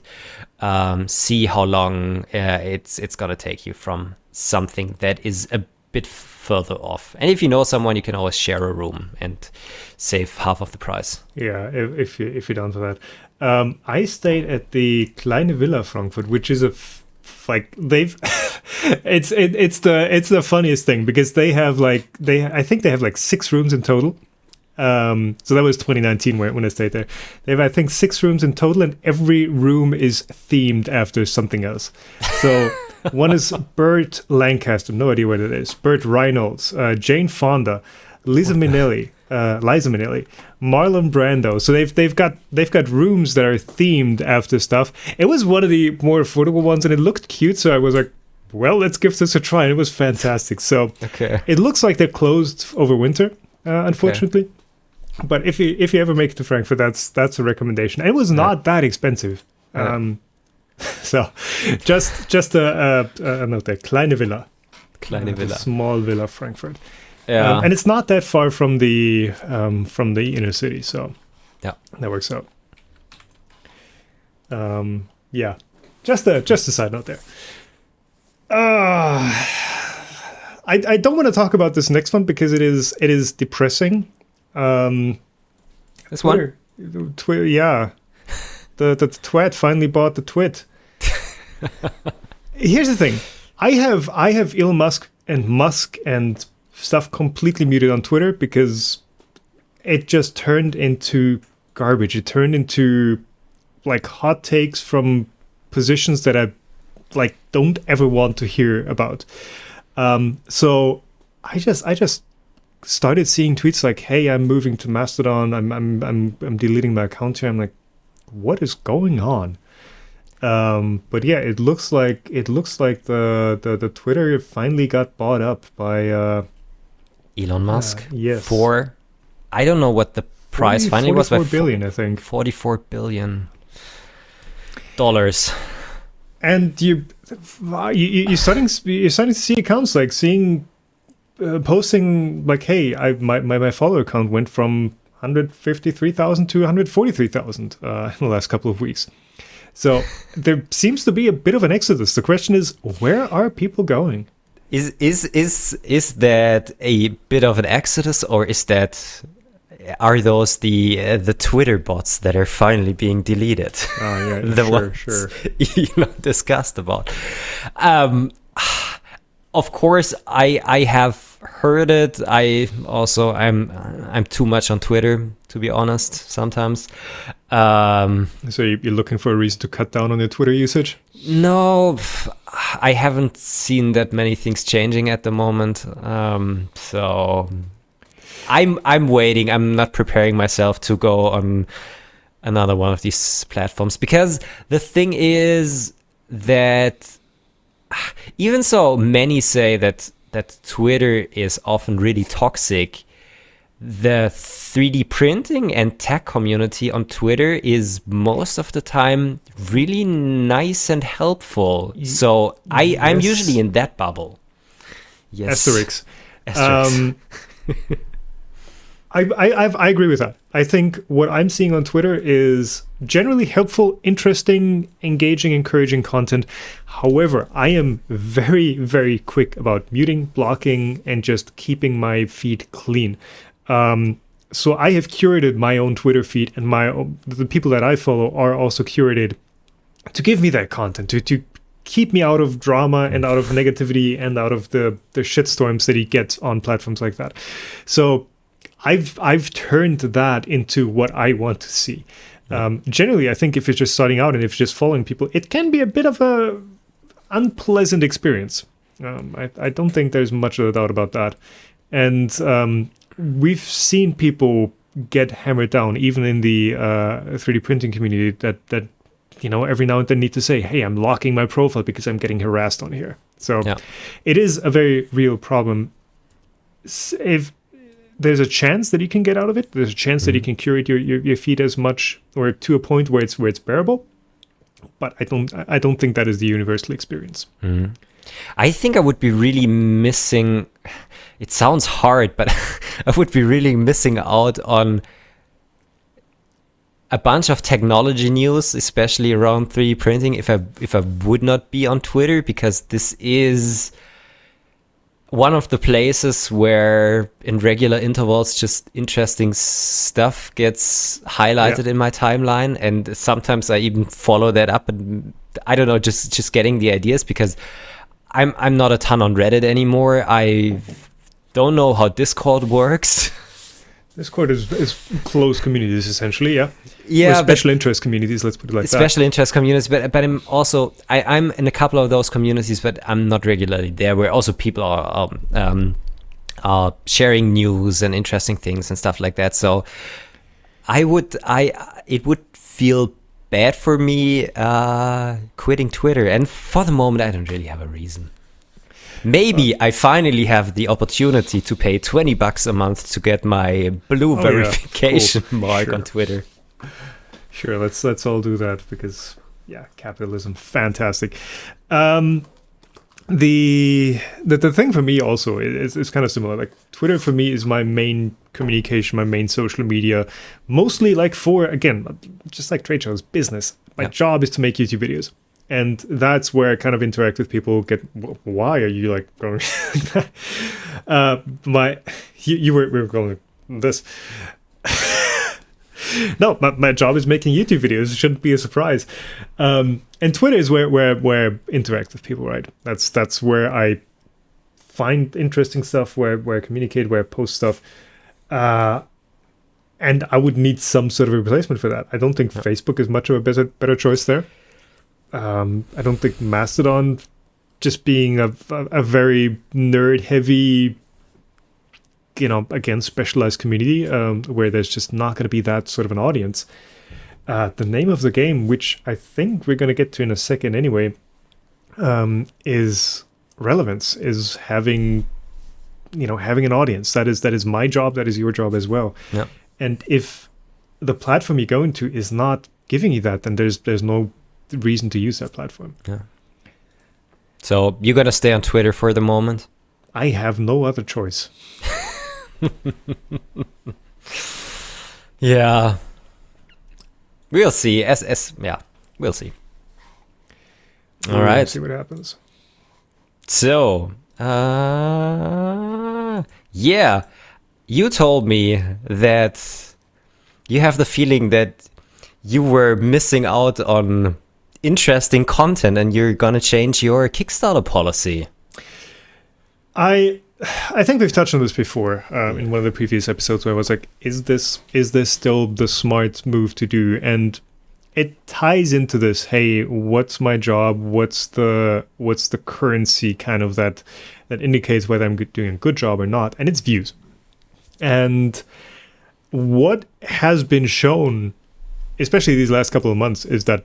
see how long it's gonna take you from something that is a bit further off. And if you know someone, you can always share a room and save half of the price. Yeah, if you're down for that. I stayed at the Kleine Villa Frankfurt, which is it's the funniest thing, because I think they have like 6 rooms in total. So that was 2019 when I stayed there. They have, I think, 6 rooms in total, and every room is themed after something else. So one is Burt Lancaster, no idea what it is. Burt Reynolds, Jane Fonda, Liza Minnelli, Marlon Brando. So they've got rooms that are themed after stuff. It was one of the more affordable ones, and it looked cute. So I was like, well, let's give this a try. And it was fantastic. So It looks like they're closed over winter, unfortunately. Okay. But if you ever make it to Frankfurt, that's a recommendation. It was not that expensive. So just a note there, Kleine Villa. A small villa, Frankfurt. Yeah, and it's not that far from the inner city, so that works out. Just a side note there. I don't want to talk about this next one because it is depressing. This one? Twitter, yeah. The twat finally bought the twit. Here's the thing. I have Elon Musk and stuff completely muted on Twitter because it just turned into garbage. It turned into like hot takes from positions that I like don't ever want to hear about. So I just started seeing tweets like, "Hey, I'm moving to Mastodon. I'm deleting my account here." I'm like, what is going on? But yeah, it looks like the Twitter finally got bought up by Elon Musk. Yes. For I don't know what the price finally was. 44 billion, I think. $44 billion. And you're starting to see accounts like posting like, "Hey, my follower count went from 153,000 to 143,000 in the last couple of weeks." So there seems to be a bit of an exodus. The question is, where are people going? Is that a bit of an exodus, or are those the Twitter bots that are finally being deleted? Oh yeah, sure. Discussed about. Of course, I have heard it. I'm too much on Twitter, to be honest, sometimes. So you're looking for a reason to cut down on your Twitter usage? No, I haven't seen that many things changing at the moment. So I'm waiting. I'm not preparing myself to go on another one of these platforms, because the thing is that even so many say that Twitter is often really toxic, the 3D printing and tech community on Twitter is most of the time really nice and helpful. So I'm usually in that bubble. Yes. Asterix. I agree with that. I think what I'm seeing on Twitter is generally helpful, interesting, engaging, encouraging content. However, I am very, very quick about muting, blocking, and just keeping my feed clean. So I have curated my own Twitter feed, and the people that I follow are also curated to give me that content, to keep me out of drama and out of negativity and out of the shitstorms that you get on platforms like that. So I've turned that into what I want to see. Generally, I think if you're just starting out and if you're just following people, it can be a bit of a unpleasant experience. I don't think there's much of a doubt about that. And we've seen people get hammered down, even in the 3D printing community, that every now and then need to say, hey, I'm locking my profile because I'm getting harassed on here. So it is a very real problem. If there's a chance that you can get out of it, there's a chance that you can curate your feed as much, or to a point where it's bearable. But I don't think that is the universal experience. I think I would be really missing. It sounds hard, but I would be really missing out on a bunch of technology news, especially around 3D printing, if I would not be on Twitter, because this is one of the places where in regular intervals just interesting stuff gets highlighted in my timeline, and sometimes I even follow that up, and I don't know, just getting the ideas, because I'm not a ton on Reddit anymore. I don't know how Discord works. Discord is closed communities, essentially, yeah. Yeah, or special interest communities, let's put it like that. Special interest communities, but I'm also I'm in a couple of those communities, but I'm not regularly there. Where also people are sharing news and interesting things and stuff like that. So it would feel bad for me quitting Twitter, and for the moment, I don't really have a reason. Maybe I finally have the opportunity to pay $20 a month to get my blue verification mark on Twitter. Sure, let's all do that, because capitalism, fantastic. The thing for me also is kind of similar. Like, Twitter for me is my main communication, my main social media, mostly like for, again, just like trade shows, business. My job is to make YouTube videos. And that's where I kind of interact with people. Why are you like going like that? We were going like this. No, my job is making YouTube videos. It shouldn't be a surprise. And Twitter is where I interact with people, right? That's where I find interesting stuff, where I communicate, where I post stuff. And I would need some sort of replacement for that. I don't think Facebook is much of a better choice there. I don't think Mastodon, just being a very nerd-heavy, again, specialized community, where there's just not going to be that sort of an audience. The name of the game, which I think we're going to get to in a second anyway, is relevance, is having an audience. That is my job, that is your job as well. Yeah. And if the platform you go into is not giving you that, then there's no reason to use that platform. Yeah. So you're gonna stay on Twitter for the moment? I have no other choice. Yeah. We'll see. We'll see. All right. See what happens. So, you told me that you have the feeling that you were missing out on interesting content and you're gonna change your Kickstarter policy. I I think we've touched on this before in one of the previous episodes where I was like, is this still the smart move to do? And it ties into this, hey, what's my job? What's the currency kind of that indicates whether I'm doing a good job or not? And it's views. And what has been shown, especially these last couple of months, is that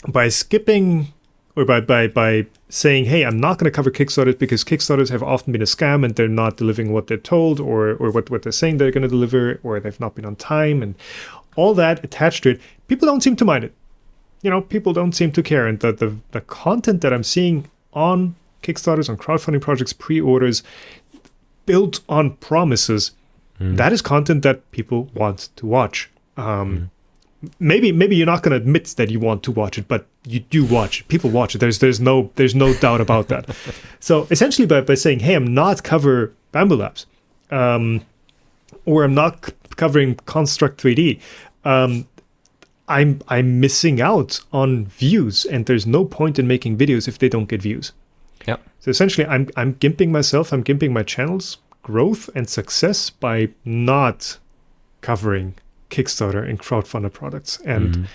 by skipping or by saying, hey, I'm not going to cover Kickstarters because Kickstarters have often been a scam and they're not delivering what they're told or what they're saying they're going to deliver, or they've not been on time, and all that attached to it, people don't seem to mind it. People don't seem to care. And the content that I'm seeing on Kickstarters, on crowdfunding projects, pre-orders, built on promises, that is content that people want to watch. Maybe you're not going to admit that you want to watch it, but you do watch it. People watch it. There's no doubt about that. So essentially, by saying, hey, I'm not cover Bamboo Labs, or I'm not covering Construct 3D, I'm missing out on views, and there's no point in making videos if they don't get views. Yeah. So essentially, I'm gimping myself. I'm gimping my channel's growth and success by not covering Kickstarter and crowdfunded products. And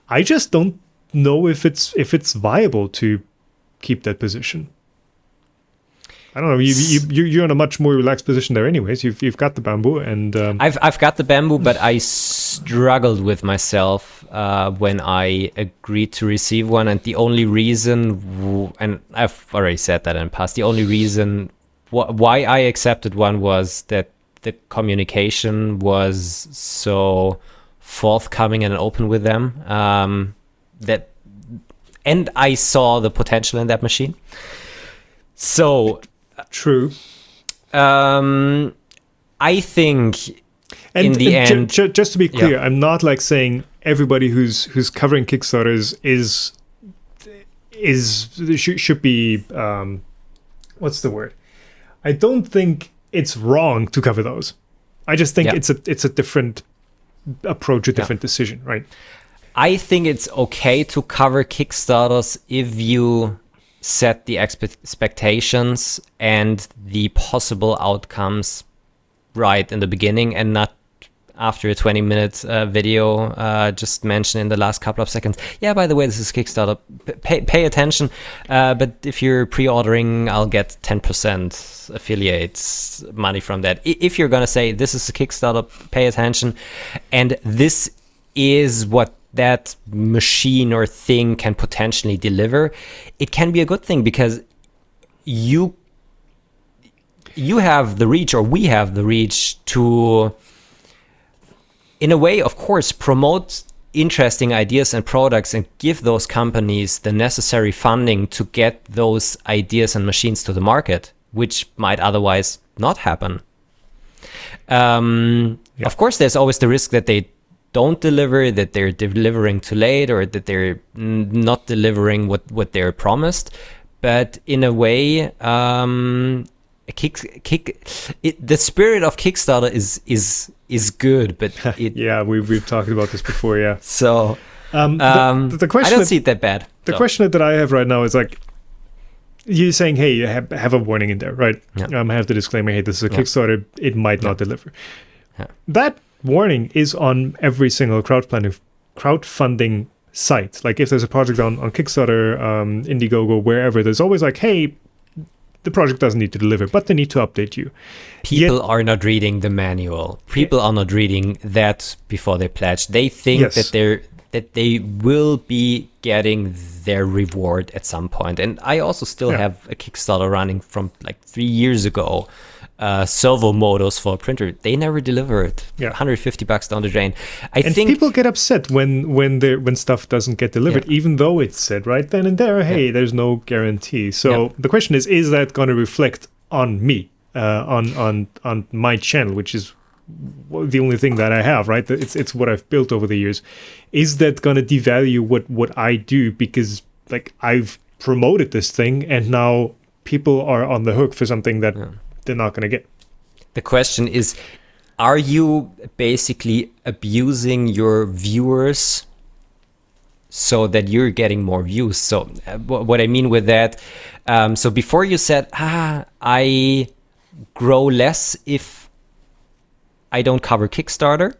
I just don't know if it's viable to keep that position. I don't know. You're in a much more relaxed position there, anyways. You've got the Bamboo, and I've got the Bamboo, but I struggled with myself when I agreed to receive one, and the only reason, and I've already said that in the past, the only reason why I accepted one was that the communication was so forthcoming and open with them, and I saw the potential in that machine. So true. I think in the end, just to be clear, I'm not like saying everybody who's covering Kickstarters should be what's the word? I don't think it's wrong to cover those. I just think it's a different approach, a different decision, right? I think it's okay to cover Kickstarters if you set the expectations and the possible outcomes right in the beginning, and not after a 20-minute video just mention in the last couple of seconds, yeah, by the way, this is Kickstarter, pay attention, but if you're pre-ordering, I'll get 10% affiliates money from that. If you're gonna say this is a Kickstarter, pay attention, and this is what that machine or thing can potentially deliver, it can be a good thing, because you have the reach, or we have the reach to, in a way, of course, promote interesting ideas and products and give those companies the necessary funding to get those ideas and machines to the market, which might otherwise not happen. Of course, there's always the risk that they don't deliver, that they're delivering too late, or that they're not delivering what they're promised. But in a way, the spirit of Kickstarter is good, but we've talked about this before. Yeah. So the question, I don't see it that bad. The question that I have right now is like, you're saying, hey, you have a warning in there, right? Yeah. I have the disclaimer, hey, this is a Kickstarter, it might not deliver. Yeah. That warning is on every single crowdfunding site. Like if there's a project on Kickstarter, Indiegogo, wherever, there's always like, hey, the project doesn't need to deliver, but they need to update you. People are not reading the manual. People are not reading that before they pledge. They think that they will be getting their reward at some point. And I also still have a Kickstarter running from like 3 years ago. Servo motors for a printer, they never delivered. $150 down the drain. I think people get upset when stuff doesn't get delivered, even though it's said right then and there, hey, there's no guarantee. So the question is that going to reflect on me, on my channel, which is the only thing that I have, right? It's what I've built over the years. Is that going to devalue what I do because like I've promoted this thing and now people are on the hook for something that they're not going to get? The question is, are you basically abusing your viewers so that you're getting more views? So what I mean with that, so before you said, I grow less if I don't cover Kickstarter,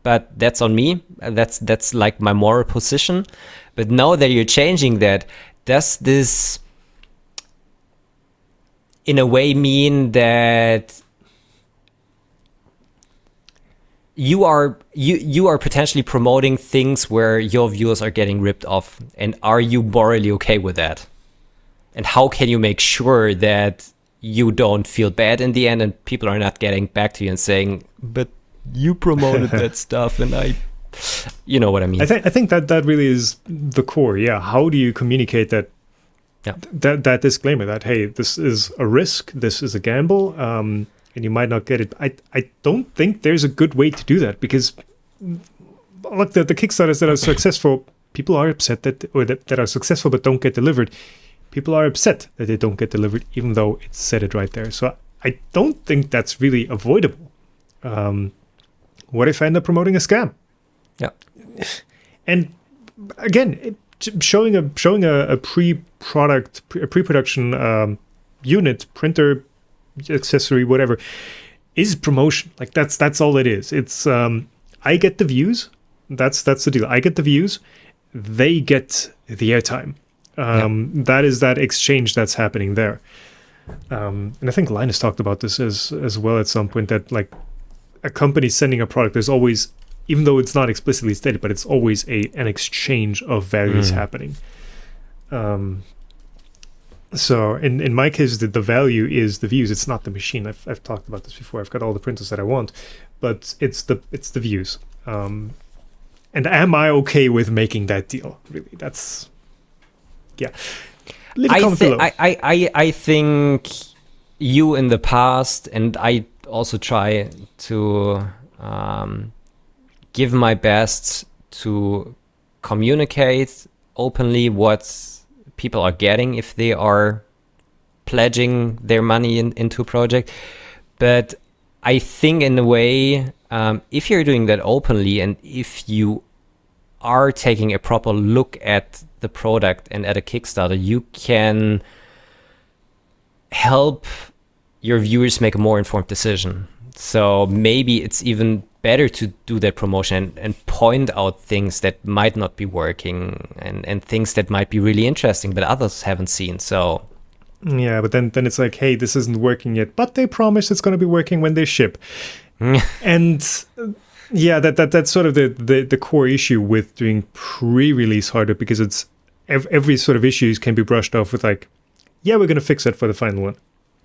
but that's on me. That's like my moral position. But now that you're changing that, does this in a way mean that you are potentially promoting things where your viewers are getting ripped off? And are you morally okay with that? And how can you make sure that you don't feel bad in the end and people are not getting back to you and saying, but you promoted that stuff and you know what I mean? I think that really is the core. Yeah. How do you communicate that? Yeah. That disclaimer that, hey, this is a risk, this is a gamble, and you might not get it. I don't think there's a good way to do that, because look, the Kickstarters that are successful, people are upset that are successful but don't get delivered. People are upset that they don't get delivered, even though it's said it right there. So I don't think that's really avoidable. What if I end up promoting a scam? Yeah. And again, showing a pre-production unit, printer, accessory, whatever, is promotion. Like that's all it is. It's I get the views. That's the deal. I get the views. They get the airtime. That is that exchange that's happening there. And I think Linus talked about this as well at some point, that like a company sending a product, there's always, even though it's not explicitly stated, but it's always an exchange of values happening. So in my case, the value is the views. It's not the machine. I've talked about this before. I've got all the printers that I want, but it's the views. And am I okay with making that deal? Really, that's Leave a comment below. I think you in the past, and I also try to give my best to communicate openly what people are getting if they are pledging their money into a project. But I think in a way, if you're doing that openly, and if you are taking a proper look at the product and at a Kickstarter, you can help your viewers make a more informed decision. So maybe it's even better to do that promotion and point out things that might not be working and things that might be really interesting but others haven't seen. So yeah, but then it's like, hey, this isn't working yet, but they promise it's going to be working when they ship. And yeah, that's sort of the core issue with doing pre-release hardware, because it's every sort of issues can be brushed off with like, yeah, we're going to fix that for the final one.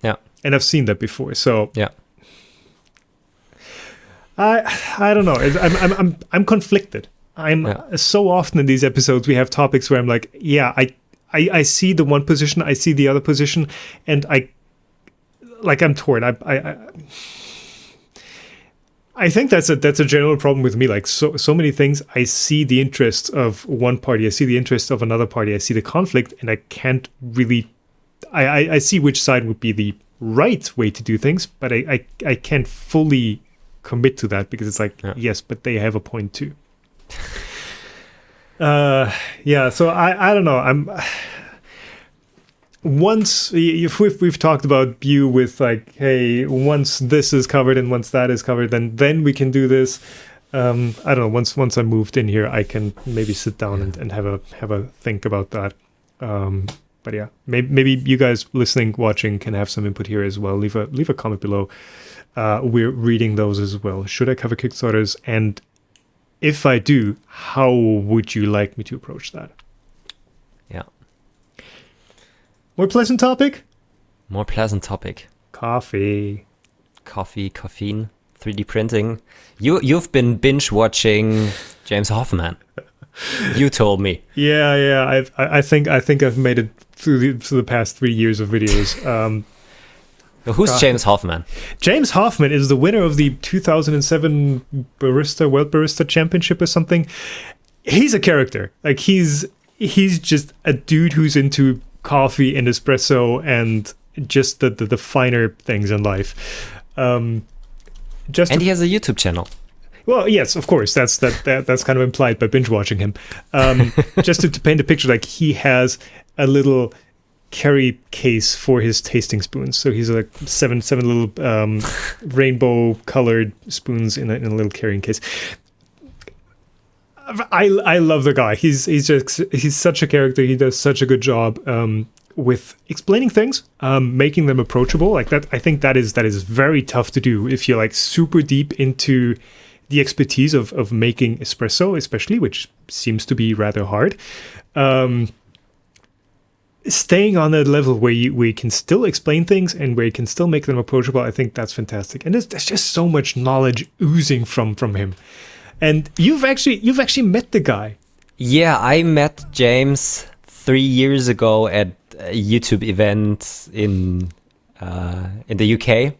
Yeah. And I've seen that before. So yeah. I don't know. I'm conflicted. So often in these episodes we have topics where I'm like, yeah, I see the one position, I see the other position, and I'm torn. I think that's a general problem with me. Like so many things, I see the interest of one party, I see the interest of another party, I see the conflict, and I can't really. I see which side would be the right way to do things, but I can't fully commit to that, because it's like, yes, but they have a point too. Yeah, so I don't know. Once we've talked about you with like, hey, once this is covered and once that is covered, then we can do this. I don't know. Once I moved in here, I can maybe sit down and have a think about that. But yeah, maybe you guys listening, watching can have some input here as well. Leave a comment below. We're reading those as well. Should I cover Kickstarters? And if I do, how would you like me to approach that? Yeah. More pleasant topic? More pleasant topic. Coffee, caffeine, 3D printing. You've been binge watching James Hoffman. You told me. Yeah. I think I've made it through the past 3 years of videos. Who's James Hoffman? James Hoffman is the winner of the 2007 World Barista Championship or something. He's a character. Like he's just a dude who's into coffee and espresso and just the finer things in life. And he has a YouTube channel. Well, yes, of course. That's kind of implied by binge watching him. Just to paint a picture, like he has a little carry case for his tasting spoons. So he's like seven little rainbow colored spoons in a little carrying case. I love the guy. He's such a character. He does such a good job with explaining things, making them approachable. Like that, I think that is very tough to do if you're like super deep into the expertise of making espresso, especially, which seems to be rather hard. Staying on that level where you can still explain things and where you can still make them approachable, I think that's fantastic. And there's just so much knowledge oozing from him. And you've actually met the guy. Yeah, I met James 3 years ago at a YouTube event in the UK,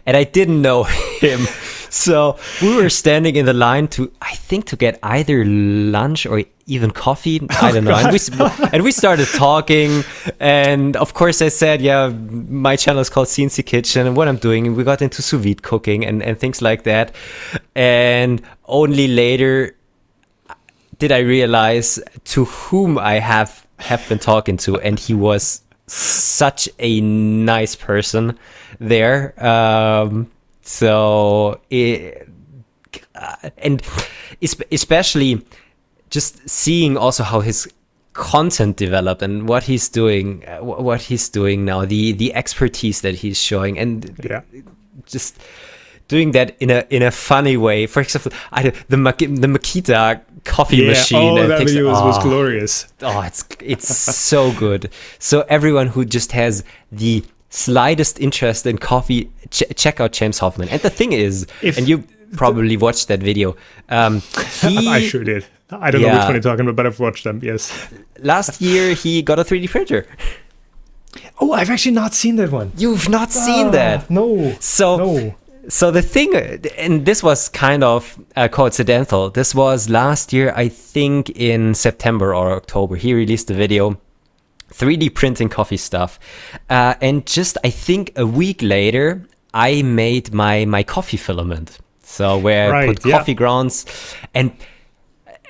and I didn't know him. So we were standing in the line to get either lunch or even coffee. I don't know. And we started talking. And of course I said, yeah, my channel is called CNC Kitchen and what I'm doing. And we got into sous vide cooking and things like that. And only later did I realize to whom I have been talking to. And he was such a nice person there. And especially just seeing also how his content developed and what he's doing now, the expertise that he's showing, and just doing that in a funny way. For example, the Makita coffee machine. Oh, that video was glorious. Oh, it's so good. So everyone who just has the slightest interest in coffee, check out James Hoffman. And the thing is, and you probably watched that video. I sure did. I don't know which one you're talking about, but I've watched them, yes. Last year, he got a 3D printer. Oh, I've actually not seen that one. You've not seen that? No. So the thing, and this was kind of coincidental. This was last year, I think in September or October. He released the video. 3D printing coffee stuff. And just, I think a week later, I made my coffee filament. So where I put coffee grounds, and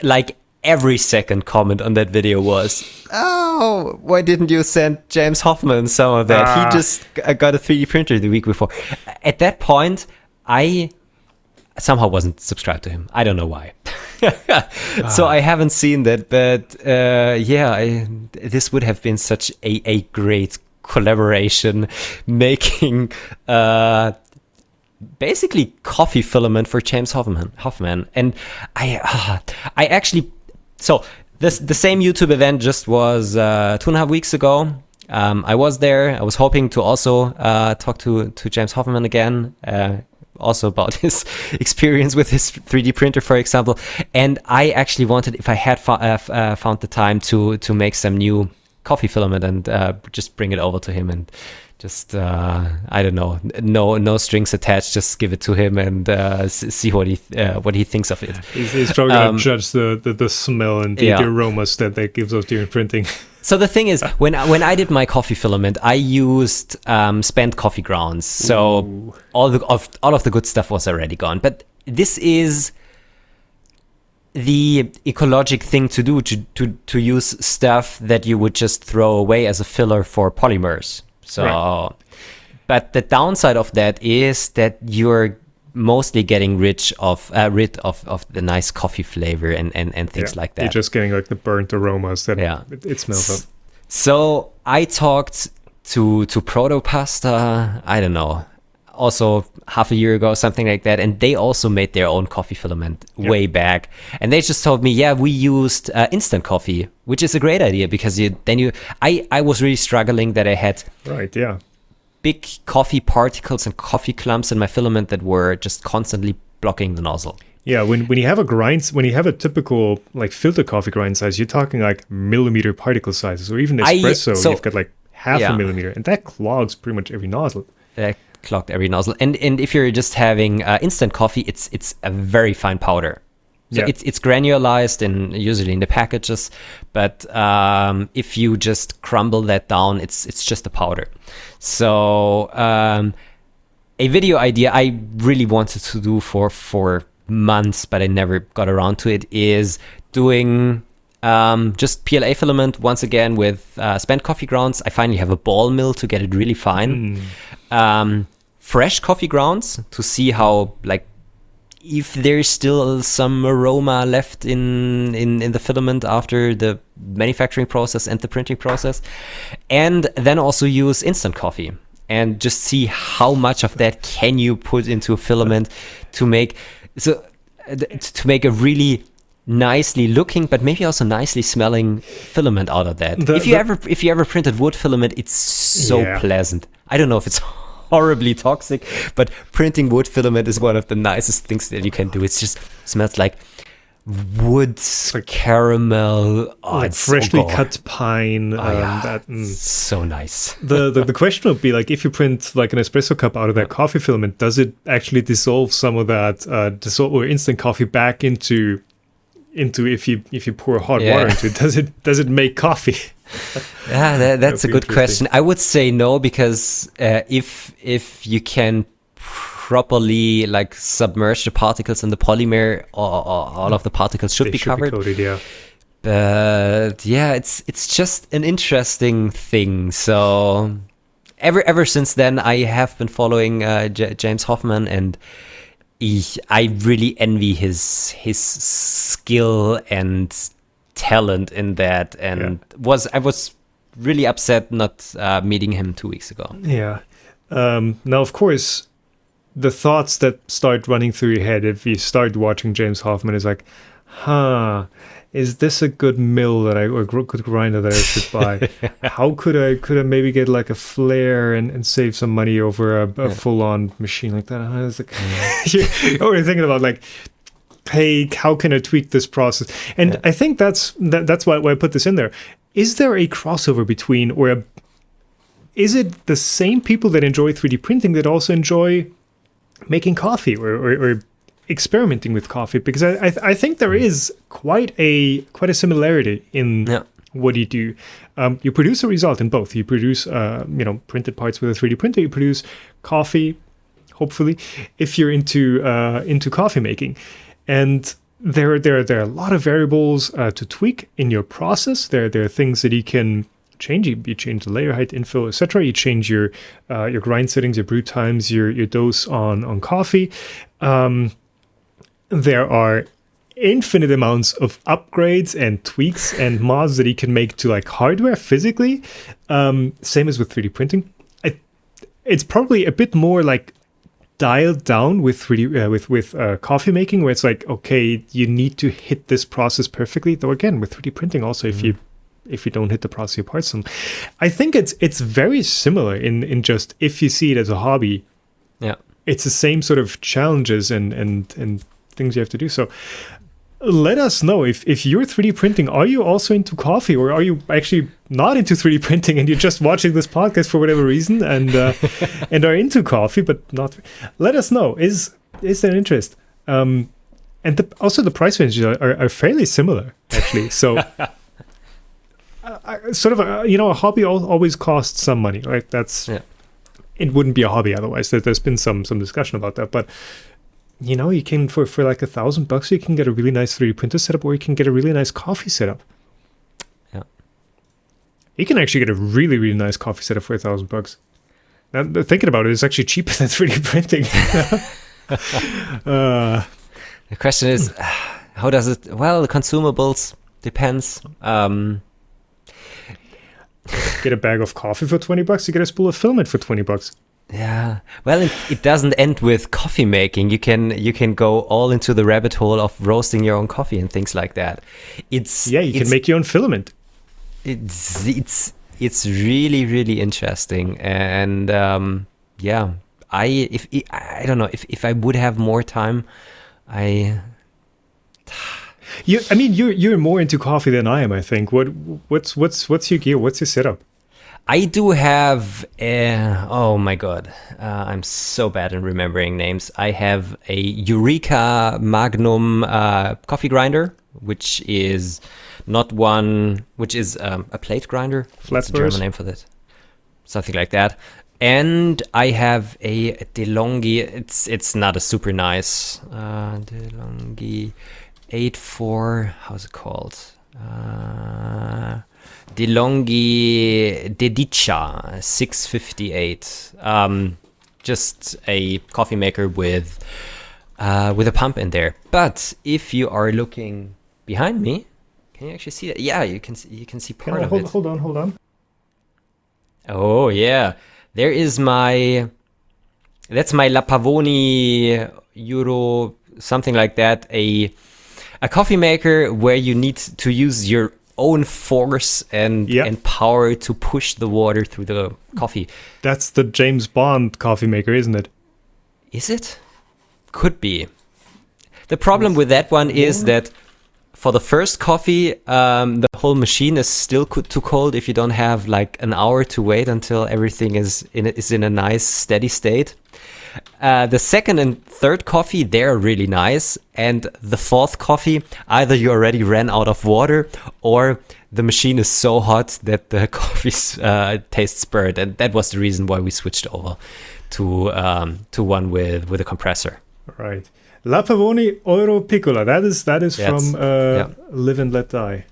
like every second comment on that video was, oh, why didn't you send James Hoffman some of that? He just got a 3D printer the week before. At that point, I somehow wasn't subscribed to him. I don't know why. So I haven't seen that, but this would have been such a great collaboration, making basically coffee filament for James Hoffman. And I actually, so the same YouTube event just was 2.5 weeks ago. I was there. I was hoping to also talk to James Hoffman again. Also about his experience with his 3D printer, for example. And I actually wanted, if I had found the time, to make some new coffee filament and just bring it over to him and just, I don't know, no strings attached, just give it to him and see what he thinks of it. He's probably going to judge the smell and the aromas that gives off during printing. So the thing is, when I did my coffee filament, I used spent coffee grounds. So all of the good stuff was already gone. But this is the ecologic thing to do, to use stuff that you would just throw away as a filler for polymers. So, but the downside of that is that you're mostly getting rid of the nice coffee flavor and things like that. You're just getting like the burnt aromas that it smells of. So I talked to Protopasta, I don't know, also half a year ago, something like that, and they also made their own coffee filament way back. And they just told me, we used instant coffee, which is a great idea because I was really struggling that I had big coffee particles and coffee clumps in my filament that were just constantly blocking the nozzle. Yeah, when you have a typical like filter coffee grind size, you're talking like millimeter particle sizes, or even espresso, you've got like half a millimeter, and that clogs pretty much every nozzle. Clogged every nozzle, and if you're just having instant coffee, it's a very fine powder. So it's granularized and usually in the packages, but if you just crumble that down, it's just a powder. So a video idea I really wanted to do for months, but I never got around to it, is doing Just PLA filament once again with spent coffee grounds. I finally have a ball mill to get it really fine. Fresh coffee grounds to see how, like, if there's still some aroma left in the filament after the manufacturing process and the printing process. And then also use instant coffee and just see how much of that can you put into a filament to make a really nicely looking but maybe also nicely smelling filament out of that. If you ever printed wood filament, it's so pleasant. I don't know if it's horribly toxic, but printing wood filament is one of the nicest things that you can do. It just smells like wood, like caramel, like freshly cut pine. So nice. The question would be, like, if you print like an espresso cup out of that coffee filament, does it actually dissolve some of that or instant coffee back into if you pour hot water into it? Does it make coffee? Yeah, that's a good question. I would say no, because if you can properly like submerge the particles in the polymer, all of the particles should be covered. But yeah, it's just an interesting thing. So ever since then, I have been following James Hoffman, and I really envy his skill and talent in that, and I was really upset not meeting him 2 weeks ago. Yeah. Now, of course, the thoughts that start running through your head if you start watching James Hoffman is like, is this a good mill or good grinder that I should buy? How could I maybe get like a flare and save some money over a full-on machine like that? It's like, you're already thinking about, like, hey, how can I tweak this process? And I think that's why I put this in there. Is there a crossover between, is it the same people that enjoy 3D printing that also enjoy making coffee or experimenting with coffee? Because I think there is quite a similarity in what you do. You produce a result in both. You produce printed parts with a 3D printer. You produce coffee, hopefully, if you're into coffee making. And there are a lot of variables to tweak in your process. There are things that you can change. You change the layer height, infill, etc. You change your grind settings, your brew times, your dose on coffee. There are infinite amounts of upgrades and tweaks and mods that you can make to, like, hardware physically. Same as with 3D printing. It's probably a bit more like dialed down with 3D with coffee making, where it's like, okay, you need to hit this process perfectly. Though again, with 3D printing, also if you don't hit the process apart, I think it's very similar in just, if you see it as a hobby, it's the same sort of challenges and things you have to do. So let us know if you're 3D printing. Are you also into coffee, or are you actually not into 3D printing and you're just watching this podcast for whatever reason and are into coffee but not? Let us know. Is there interest? And also the price ranges are fairly similar, actually. So a hobby always costs some money, right? It wouldn't be a hobby otherwise. There's been some discussion about that, but you can for like $1,000, you can get a really nice 3D printer setup, or you can get a really nice coffee setup. Yeah, you can actually get a really, really nice coffee setup for $1,000. Now, thinking about it, it's actually cheaper than 3D printing. The question is, how does it? Well, the consumables depends. Get a bag of coffee for $20. You get a spool of filament for $20. Yeah, well, it doesn't end with coffee making. You can go all into the rabbit hole of roasting your own coffee and things like that. You can make your own filament. It's really, really interesting, and I don't know if I would have more time, You're more into coffee than I am, I think. What's your gear? What's your setup? I do have, oh my God, I'm so bad in remembering names. I have a Eureka Magnum coffee grinder, which is a plate grinder. Flat That's the German name for that. Something like that. And I have a DeLonghi, it's not a super nice DeLonghi 8.4, how's it called? DeLonghi Dedica 658. Just a coffee maker with a pump in there. But if you are looking behind me, can you actually see that? Yeah, you can see part of it. Hold on. Oh yeah, that's my La Pavoni Euro, something like that. A coffee maker where you need to use your own force and power to push the water through the coffee. That's the James Bond coffee maker, isn't it? Is it? Could be. The problem with that one is that for the first coffee, the whole machine is still too cold if you don't have like an hour to wait until everything is in a nice steady state. The second and third coffee, they're really nice. And the fourth coffee, either you already ran out of water or the machine is so hot that the coffee tastes burnt. And that was the reason why we switched over to one with a compressor. Right. La Pavoni Euro Piccola. That is from Live and Let Die.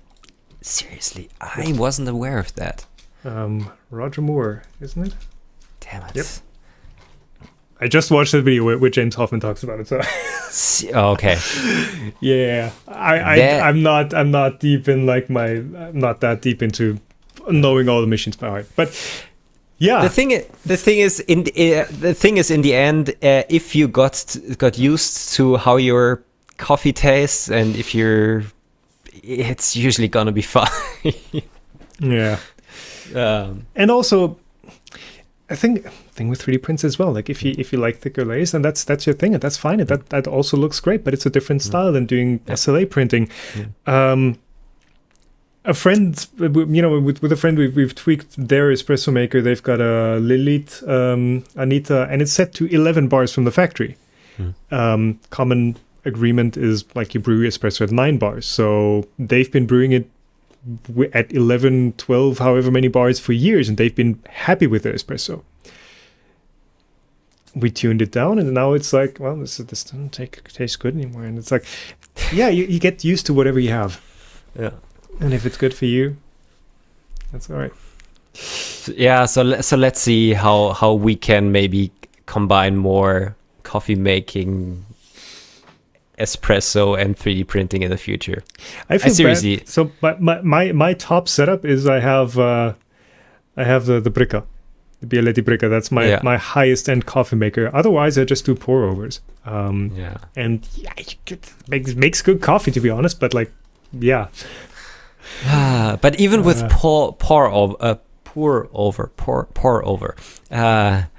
Seriously, I wasn't aware of that. Roger Moore, isn't it? Damn it. Yep. I just watched that video where James Hoffman talks about it. So okay. Yeah, I'm not deep in I'm not that deep into knowing all the machines by heart. But yeah, the thing is in the end, if you got used to how your coffee tastes, and it's usually gonna be fine. Yeah. And also, I think with 3D prints as well. Like if you like thicker layers, then that's your thing, and that's fine. And that also looks great, but it's a different style than doing SLA printing. A friend, with a friend, we've tweaked their espresso maker. They've got a Lilith Anita, and it's set to 11 bars from the factory. Common agreement is like you brew espresso at 9 bars. So they've been brewing it at 11, 12, however many bars for years, and they've been happy with their espresso. We tuned it down, and now it's like, well, this doesn't taste good anymore. And it's like, yeah, you get used to whatever you have. Yeah. And if it's good for you, that's all right. Yeah, so let's see how we can maybe combine more coffee making, espresso, and 3D printing in the future. I feel seriously. bad. So my top setup is I have the Bricca, the Bialetti Bricca. That's my highest end coffee maker. Otherwise, I just do pour overs. And it makes good coffee, to be honest. But like, yeah. But even with pour over,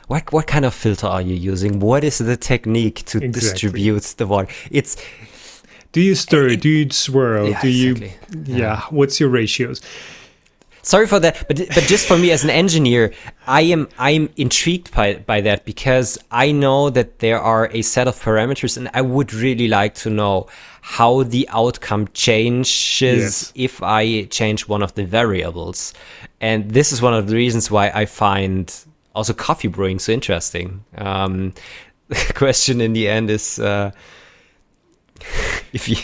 what kind of filter are you using? What is the technique to distribute the water? Do you stir? Do you swirl? Yeah, do you? exactly. Yeah. What's your ratios? Sorry for that, but just for me as an engineer, I'm intrigued by that, because I know that there are a set of parameters, and I would really like to know how the outcome changes if I change one of the variables. And this is one of the reasons why I find also coffee brewing so interesting. The question in the end is if you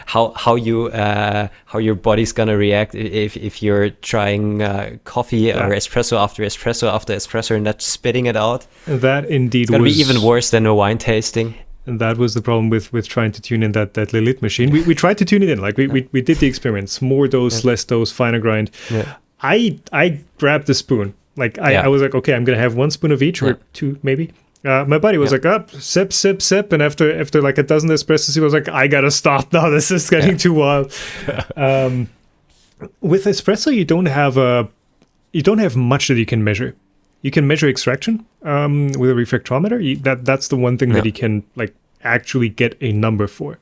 how your body's gonna react if you're trying coffee or espresso after espresso after espresso and not spitting it out. That indeed it's gonna be even worse than a wine tasting. And that was the problem with trying to tune in that Lilith machine. We tried to tune it in, like we did the experiments, more dose, less dose, finer grind. Yeah. I grabbed the spoon. Like I was like, okay, I'm gonna have 1 spoon of each, or 2 maybe. My buddy was like, up, sip, and after like a dozen espressos, he was like, I gotta stop now. This is getting too wild. With espresso, you don't have much that you can measure. You can measure extraction with a refractometer. That's the one thing that you can like actually get a number for.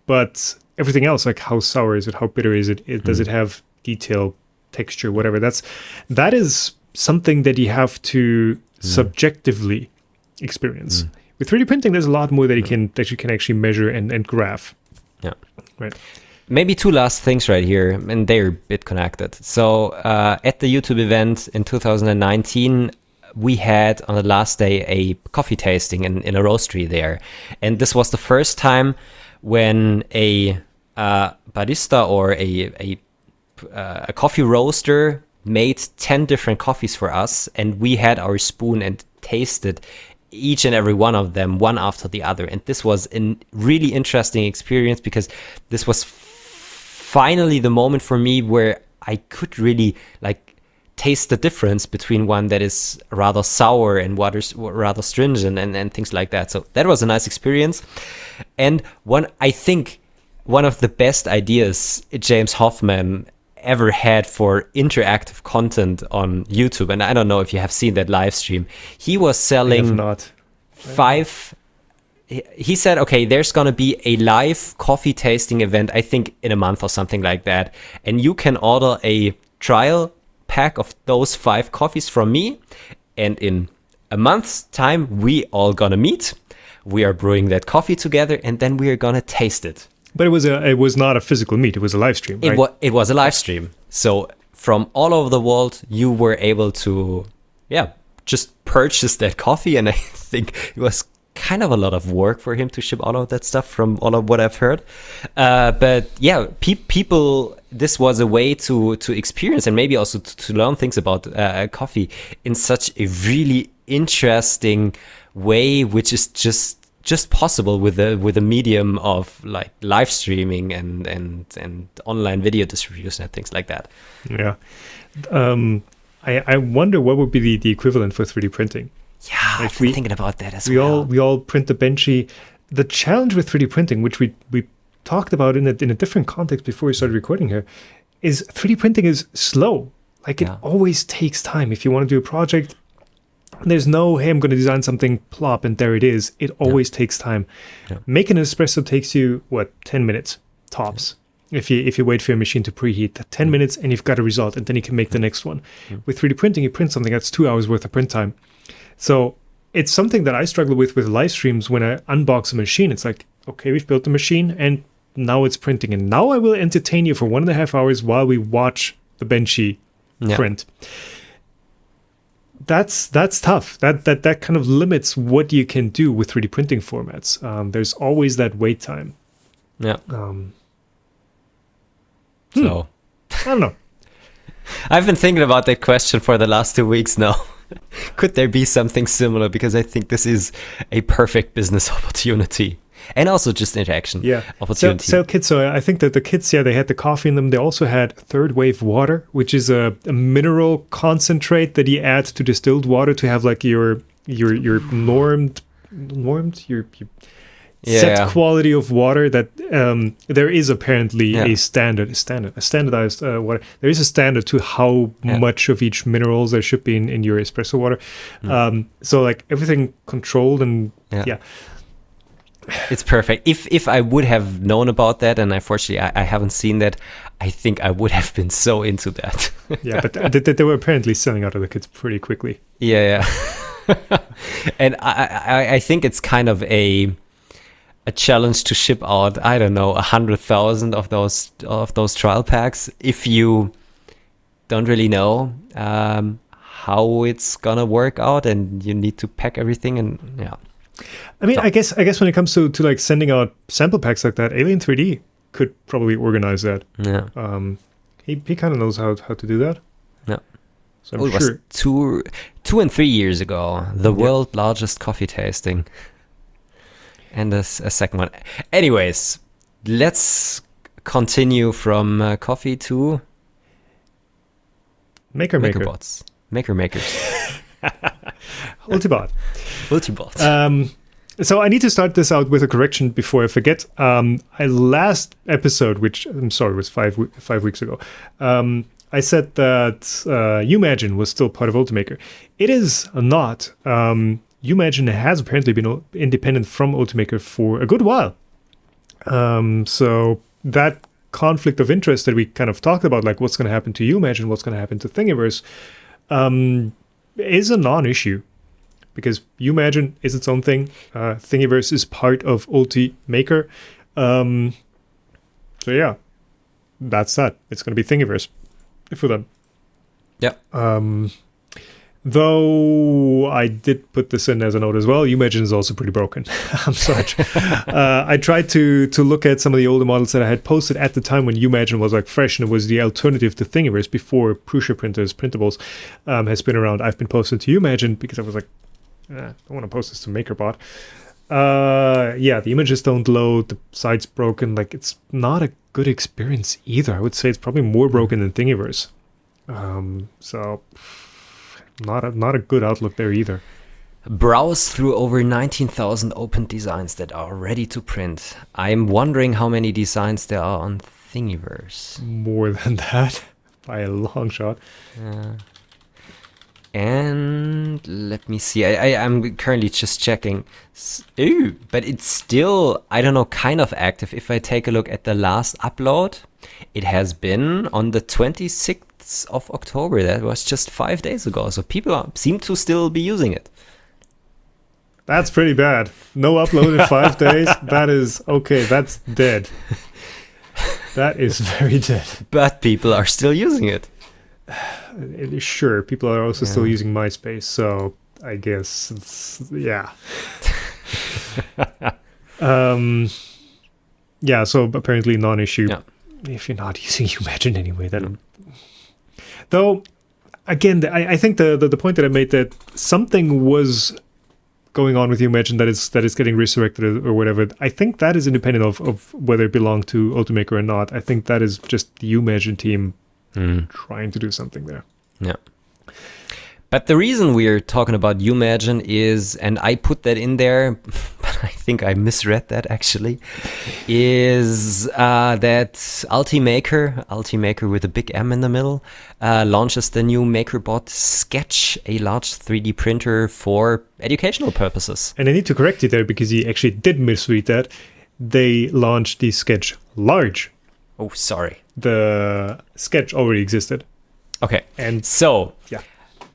But everything else, like how sour is it, how bitter is it, does it have detail, texture, whatever. That is something that you have to subjectively experience. With 3D printing, there's a lot more that you can actually measure and graph. Yeah. Right. Maybe 2 last things right here, and they're a bit connected. So at the YouTube event in 2019, we had on the last day a coffee tasting in a roastery there. And this was the first time when a barista or a coffee roaster made 10 different coffees for us, and we had our spoon and tasted each and every one of them one after the other. And this was a really interesting experience, because this was finally the moment for me where I could really taste the difference between one that is rather sour and water's rather stringent and things like that. So that was a nice experience. And I think one of the best ideas James Hoffman ever had for interactive content on YouTube, and I don't know if you have seen that live stream. He was selling he said, okay, there's gonna be a live coffee tasting event, I think in a month or something like that, and you can order a trial pack of those 5 coffees from me, and in a month's time we all gonna meet, we are brewing that coffee together, and then we are gonna taste it. But it was not a physical meet. It was a live stream, right? It was a live stream. So from all over the world, you were able to, just purchase that coffee. And I think it was kind of a lot of work for him to ship all of that stuff from all of what I've heard. But yeah, people, this was a way to experience and maybe also to learn things about coffee in such a really interesting way, which is just possible with the medium of like live streaming and online video distribution and things like that. Yeah. I wonder what would be the equivalent for 3D printing. Yeah, I've been thinking about that as well. We all print the benchy. The challenge with 3D printing, which we talked about in a different context before we started recording here, is 3D printing is slow. Like it always takes time. If you want to do a project, there's no, hey, I'm going to design something, plop, and there it is. It always takes time. Yeah. Making an espresso takes you, 10 minutes tops. Yeah. If you wait for your machine to preheat, 10 minutes and you've got a result, and then you can make the next one. With 3D printing, you print something that's 2 hours worth of print time. So it's something that I struggle with live streams. When I unbox a machine, it's like, okay, we've built the machine and now it's printing. And now I will entertain you for 1.5 hours while we watch the benchy print. That's tough. That kind of limits what you can do with 3D printing formats. There's always that wait time. Yeah. So I don't know. I've been thinking about that question for the last 2 weeks now. Could there be something similar? Because I think this is a perfect business opportunity. And also just interaction opportunity. So kids, I think that the kids, they had the coffee in them. They also had third wave water, which is a mineral concentrate that you add to distilled water to have like your normed set quality of water. That there is apparently a standardized water. There is a standard to how much of each minerals there should be in your espresso water. So like everything controlled and It's perfect. If I would have known about that, and unfortunately I haven't seen that, I think I would have been so into that. But they were apparently selling out of the kits pretty quickly. Yeah. And I think it's kind of a challenge to ship out, I don't know, 100,000 of those trial packs if you don't really know how it's gonna work out, and you need to pack everything and I mean, I guess when it comes to like sending out sample packs like that, Alien 3D could probably organize that. Yeah. He kind of knows how to do that. Yeah. So I'm sure. It was 2 and 3 years ago, the world's largest coffee tasting. And a second one. Anyways, let's continue from coffee to Makerbots. Makers. Ultibot. Ultibot. So I need to start this out with a correction before I forget. Last episode, which I'm sorry was 5 weeks ago, I said that Umagine was still part of Ultimaker. It is not. Umagine has apparently been independent from Ultimaker for a good while. So that conflict of interest that we kind of talked about, like what's going to happen to Umagine, what's going to happen to Thingiverse, is a non-issue. Because Umagine is its own thing. Thingiverse is part of Ultimaker. So yeah, that's that. It's going to be Thingiverse for them. Yeah. Though I did put this in as a note as well, Umagine is also pretty broken. I'm sorry. I tried to look at some of the older models that I had posted at the time when Umagine was like fresh and it was the alternative to Thingiverse before Prusa printers, printables, has been around. I've been posting to Umagine because I was like, I don't want to post this to Makerbot. The images don't load, the site's broken. Like, it's not a good experience either. I would say it's probably more broken than Thingiverse. So not a good outlook there either. Browse through over 19,000 open designs that are ready to print. I'm wondering how many designs there are on Thingiverse. More than that, by a long shot. And let me see. I'm currently just checking. Ooh, but it's still, I don't know, kind of active. If I take a look at the last upload, it has been on the 26th of October. That was just 5 days ago. So people seem to still be using it. That's pretty bad. No upload in 5 days. That is, okay, that's dead. That is very dead. But people are still using it. Sure, people are also still using MySpace, so I guess it's, yeah. So apparently non-issue. Yeah. If you're not using Umagine anyway, then. Though, again, I think the point that I made, that something was going on with Umagine that is getting resurrected or whatever, I think that is independent of whether it belonged to Ultimaker or not. I think that is just the Umagine team trying to do something there. Yeah. But the reason we're talking about Umagine is, and I put that in there, but I think I misread that actually, is that Ultimaker with a big M in the middle, launches the new Makerbot Sketch, a large 3D printer for educational purposes. And I need to correct you there because you actually did misread that. They launched the Sketch Large. Oh, sorry. The Sketch already existed. Okay. And so,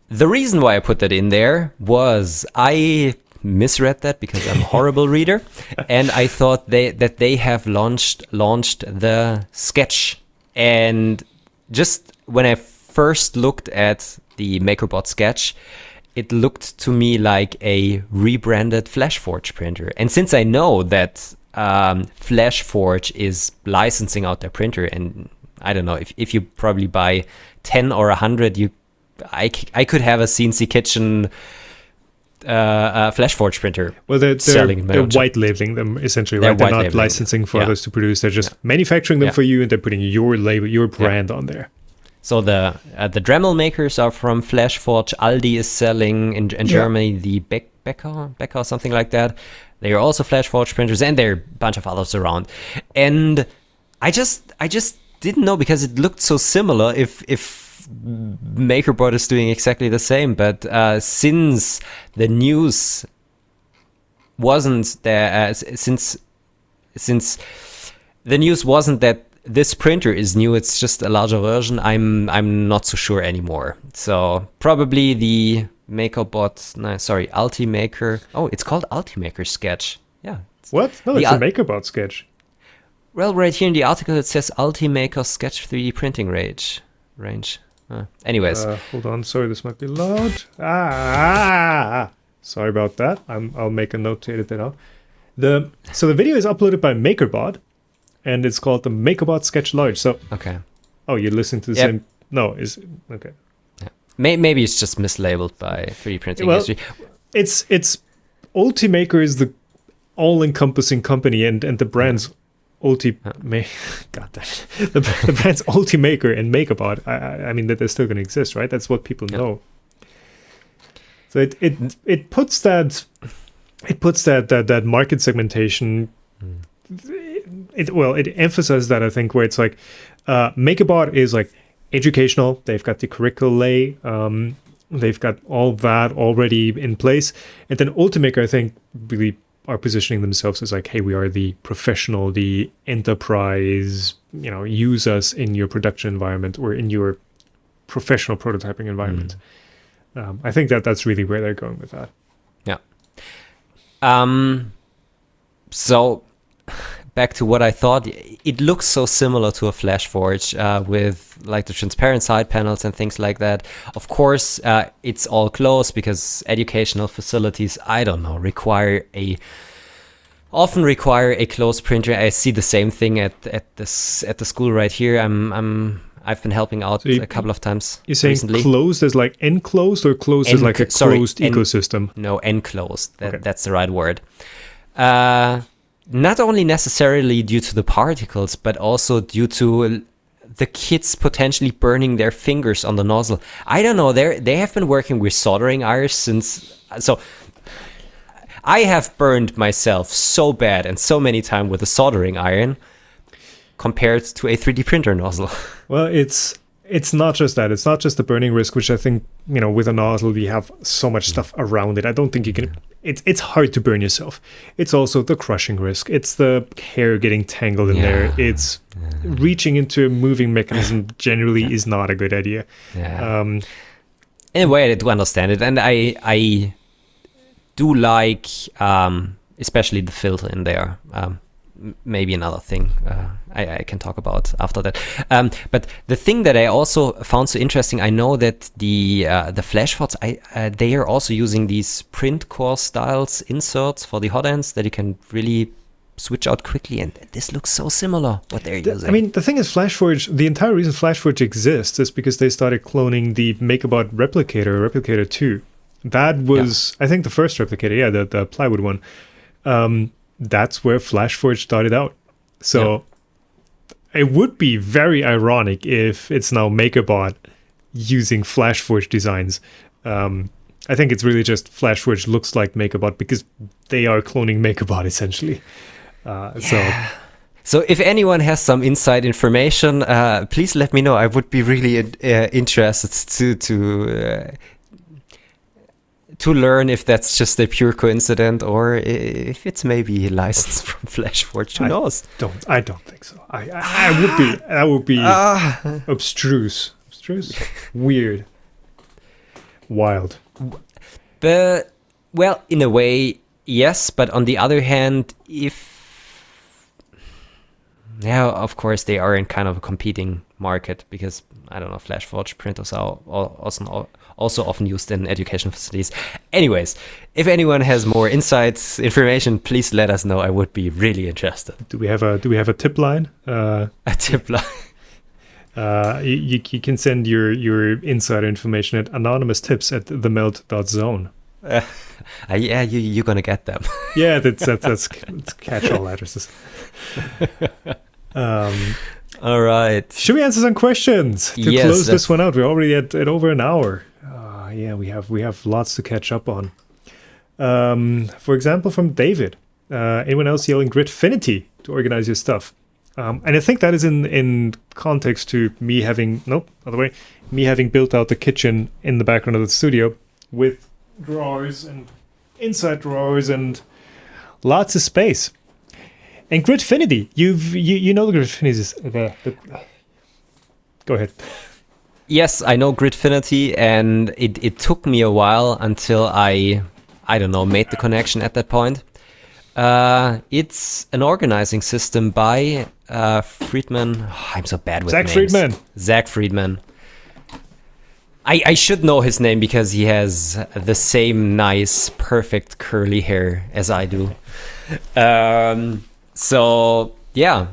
the reason why I put that in there was I misread that because I'm a horrible reader, and I thought that they have launched the Sketch. And just when I first looked at the Makerbot Sketch, it looked to me like a rebranded FlashForge printer. And since I know that FlashForge is licensing out their printer, and I don't know, if you probably buy 10 or 100, I could have a CNC Kitchen FlashForge printer. Well, they're white labeling them essentially, right? They're not licensing for others to produce. They're just manufacturing them for you, and they're putting your label, your brand on there. So the Dremel makers are from FlashForge. Aldi is selling in Germany the Becker, something like that. They are also FlashForge printers, and there are a bunch of others around. And I just didn't know, because it looked so similar, if Makerbot is doing exactly the same. But since the news wasn't there, since the news wasn't that this printer is new, it's just a larger version, I'm not so sure anymore. So probably the Ultimaker. Oh, it's called Ultimaker Sketch. Yeah. What? No, it's a Makerbot Sketch. Well, right here in the article it says Ultimaker Sketch 3D printing range. Anyways. Hold on. Sorry, this might be loud. Sorry about that. I'll make a note to edit that out. So the video is uploaded by Makerbot, and it's called the Makerbot Sketch Large. So okay. Oh, you're listening to the same? No, is okay. Yeah. Maybe it's just mislabeled by 3D printing history. It's Ultimaker is the all-encompassing company, and the brands God damn it. The brands Ultimaker and Makerbot. I mean that they're still going to exist, right? That's what people know. So it puts that market segmentation. It emphasizes that, I think, where it's like Makerbot is like educational. They've got the curricula, they've got all that already in place, and then Ultimaker, I think, really are positioning themselves as like, hey, we are the professional, the enterprise, use us in your production environment or in your professional prototyping environment. I think that's really where they're going with that. Yeah. So back to what I thought, it looks so similar to a FlashForge with like the transparent side panels and things like that. Of course, it's all closed because educational facilities, I don't know, often require a closed printer. I see the same thing at the school right here. I've been helping out a couple of times. You're saying recently. Closed as like enclosed, or closed as like a closed ecosystem? No, enclosed. That's the right word. Not only necessarily due to the particles, but also due to the kids potentially burning their fingers on the nozzle. I don't know. They have been working with soldering irons since. So I have burned myself so bad and so many times with a soldering iron compared to a 3D printer nozzle. Well, it's not just that. It's not just the burning risk, which I think, with a nozzle, we have so much stuff around it. I don't think you can... It's hard to burn yourself. It's also the crushing risk. It's the hair getting tangled in there. It's reaching into a moving mechanism generally is not a good idea. Yeah. In a way, I do understand it. And I do like, especially the filter in there. Maybe another thing I can talk about after that. But the thing that I also found so interesting, I know that the FlashFords, they are also using these print core styles inserts for the hot ends that you can really switch out quickly, and this looks so similar what they're using. I mean, the thing is, FlashForge, the entire reason FlashForge exists is because they started cloning the Makerbot Replicator 2. That was, I think, the first replicator, the plywood one. That's where FlashForge started out. So it would be very ironic if it's now Makerbot using FlashForge designs. I think it's really just FlashForge looks like Makerbot because they are cloning Makerbot essentially. So if anyone has some inside information, please let me know. I would be really interested to learn if that's just a pure coincidence or if it's maybe licensed from FlashForge. Who knows? I don't think so. That would be abstruse, weird, wild. But well, in a way, yes. But on the other hand, of course they are in kind of a competing market because I don't know, FlashForge printers are also often used in education facilities. Anyways, if anyone has more insights, information, please let us know. I would be really interested. Do we have a tip line? A tip line. You can send your insider information at anonymoustips@themelt.zone. You're gonna get them. Yeah, that's catch-all addresses. All right. Should we answer some questions to close this one out? We're already at over an hour. We have lots to catch up on. For example, from David. Anyone else yelling Gridfinity to organize your stuff? And I think that is in context to me having built out the kitchen in the background of the studio with drawers and inside drawers and lots of space. And Gridfinity, you know the Gridfinity is go ahead. Yes, I know Gridfinity, and it took me a while until I don't know, made the connection at that point. It's an organizing system by Friedman. Oh, I'm so bad with names. Zach Friedman. I should know his name because he has the same nice, perfect curly hair as I do. So yeah,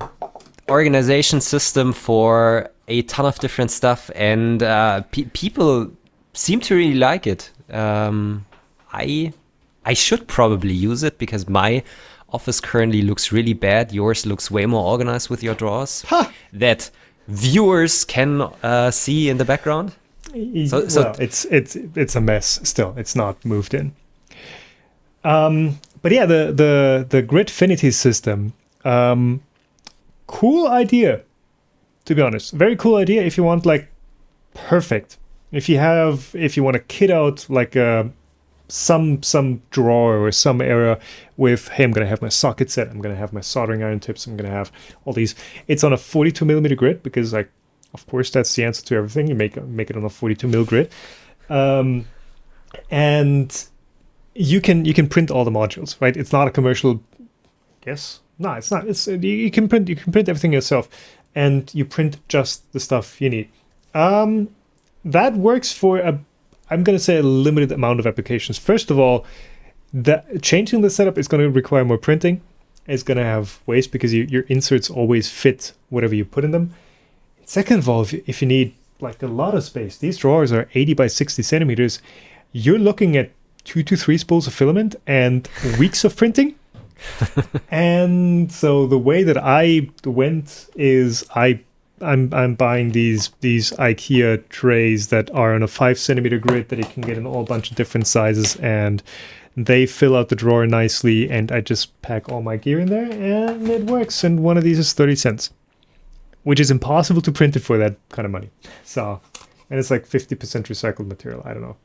organization system for a ton of different stuff, and people seem to really like it. I should probably use it because my office currently looks really bad. Yours looks way more organized with your drawers that viewers can see in the background. So it's a mess still. It's not moved in. But yeah, the Gridfinity system, cool idea, to be honest. Very cool idea if you want like perfect. If you want to kit out like some drawer or some area with, hey, I'm gonna have my socket set, I'm gonna have my soldering iron tips, I'm gonna have all these. It's on a 42mm grid because like, of course, that's the answer to everything. You make it on a 42mm grid, and you can print all the modules, right? It's not a commercial. Yes, No, it's not. It's you can print everything yourself, and you print just the stuff you need. That works for I'm going to say a limited amount of applications. First of all, changing the setup is going to require more printing. It's going to have waste because your inserts always fit whatever you put in them. Second of all, if you need like a lot of space, these drawers are 80 by 60 centimeters. You're looking at 2 to 3 spools of filament and weeks of printing. And so the way that I went is I'm buying these IKEA trays that are on a 5 centimeter grid that you can get in all bunch of different sizes, and they fill out the drawer nicely, and I just pack all my gear in there and it works. And one of these is 30 cents, which is impossible to print it for that kind of money. So, and it's like 50% recycled material. I don't know,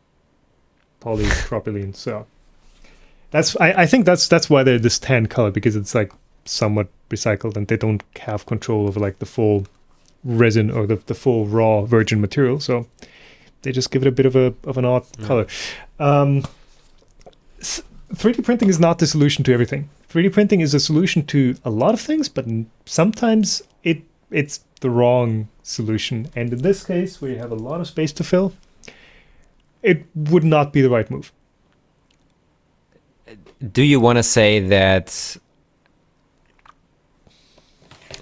polypropylene. So I think that's why they're this tan color, because it's like somewhat recycled and they don't have control over like the full resin or the full raw virgin material. So they just give it a bit of an odd color. 3D printing is not the solution to everything. 3D printing is a solution to a lot of things, but sometimes it's the wrong solution. And in this case, where you have a lot of space to fill, it would not be the right move. Do you want to say that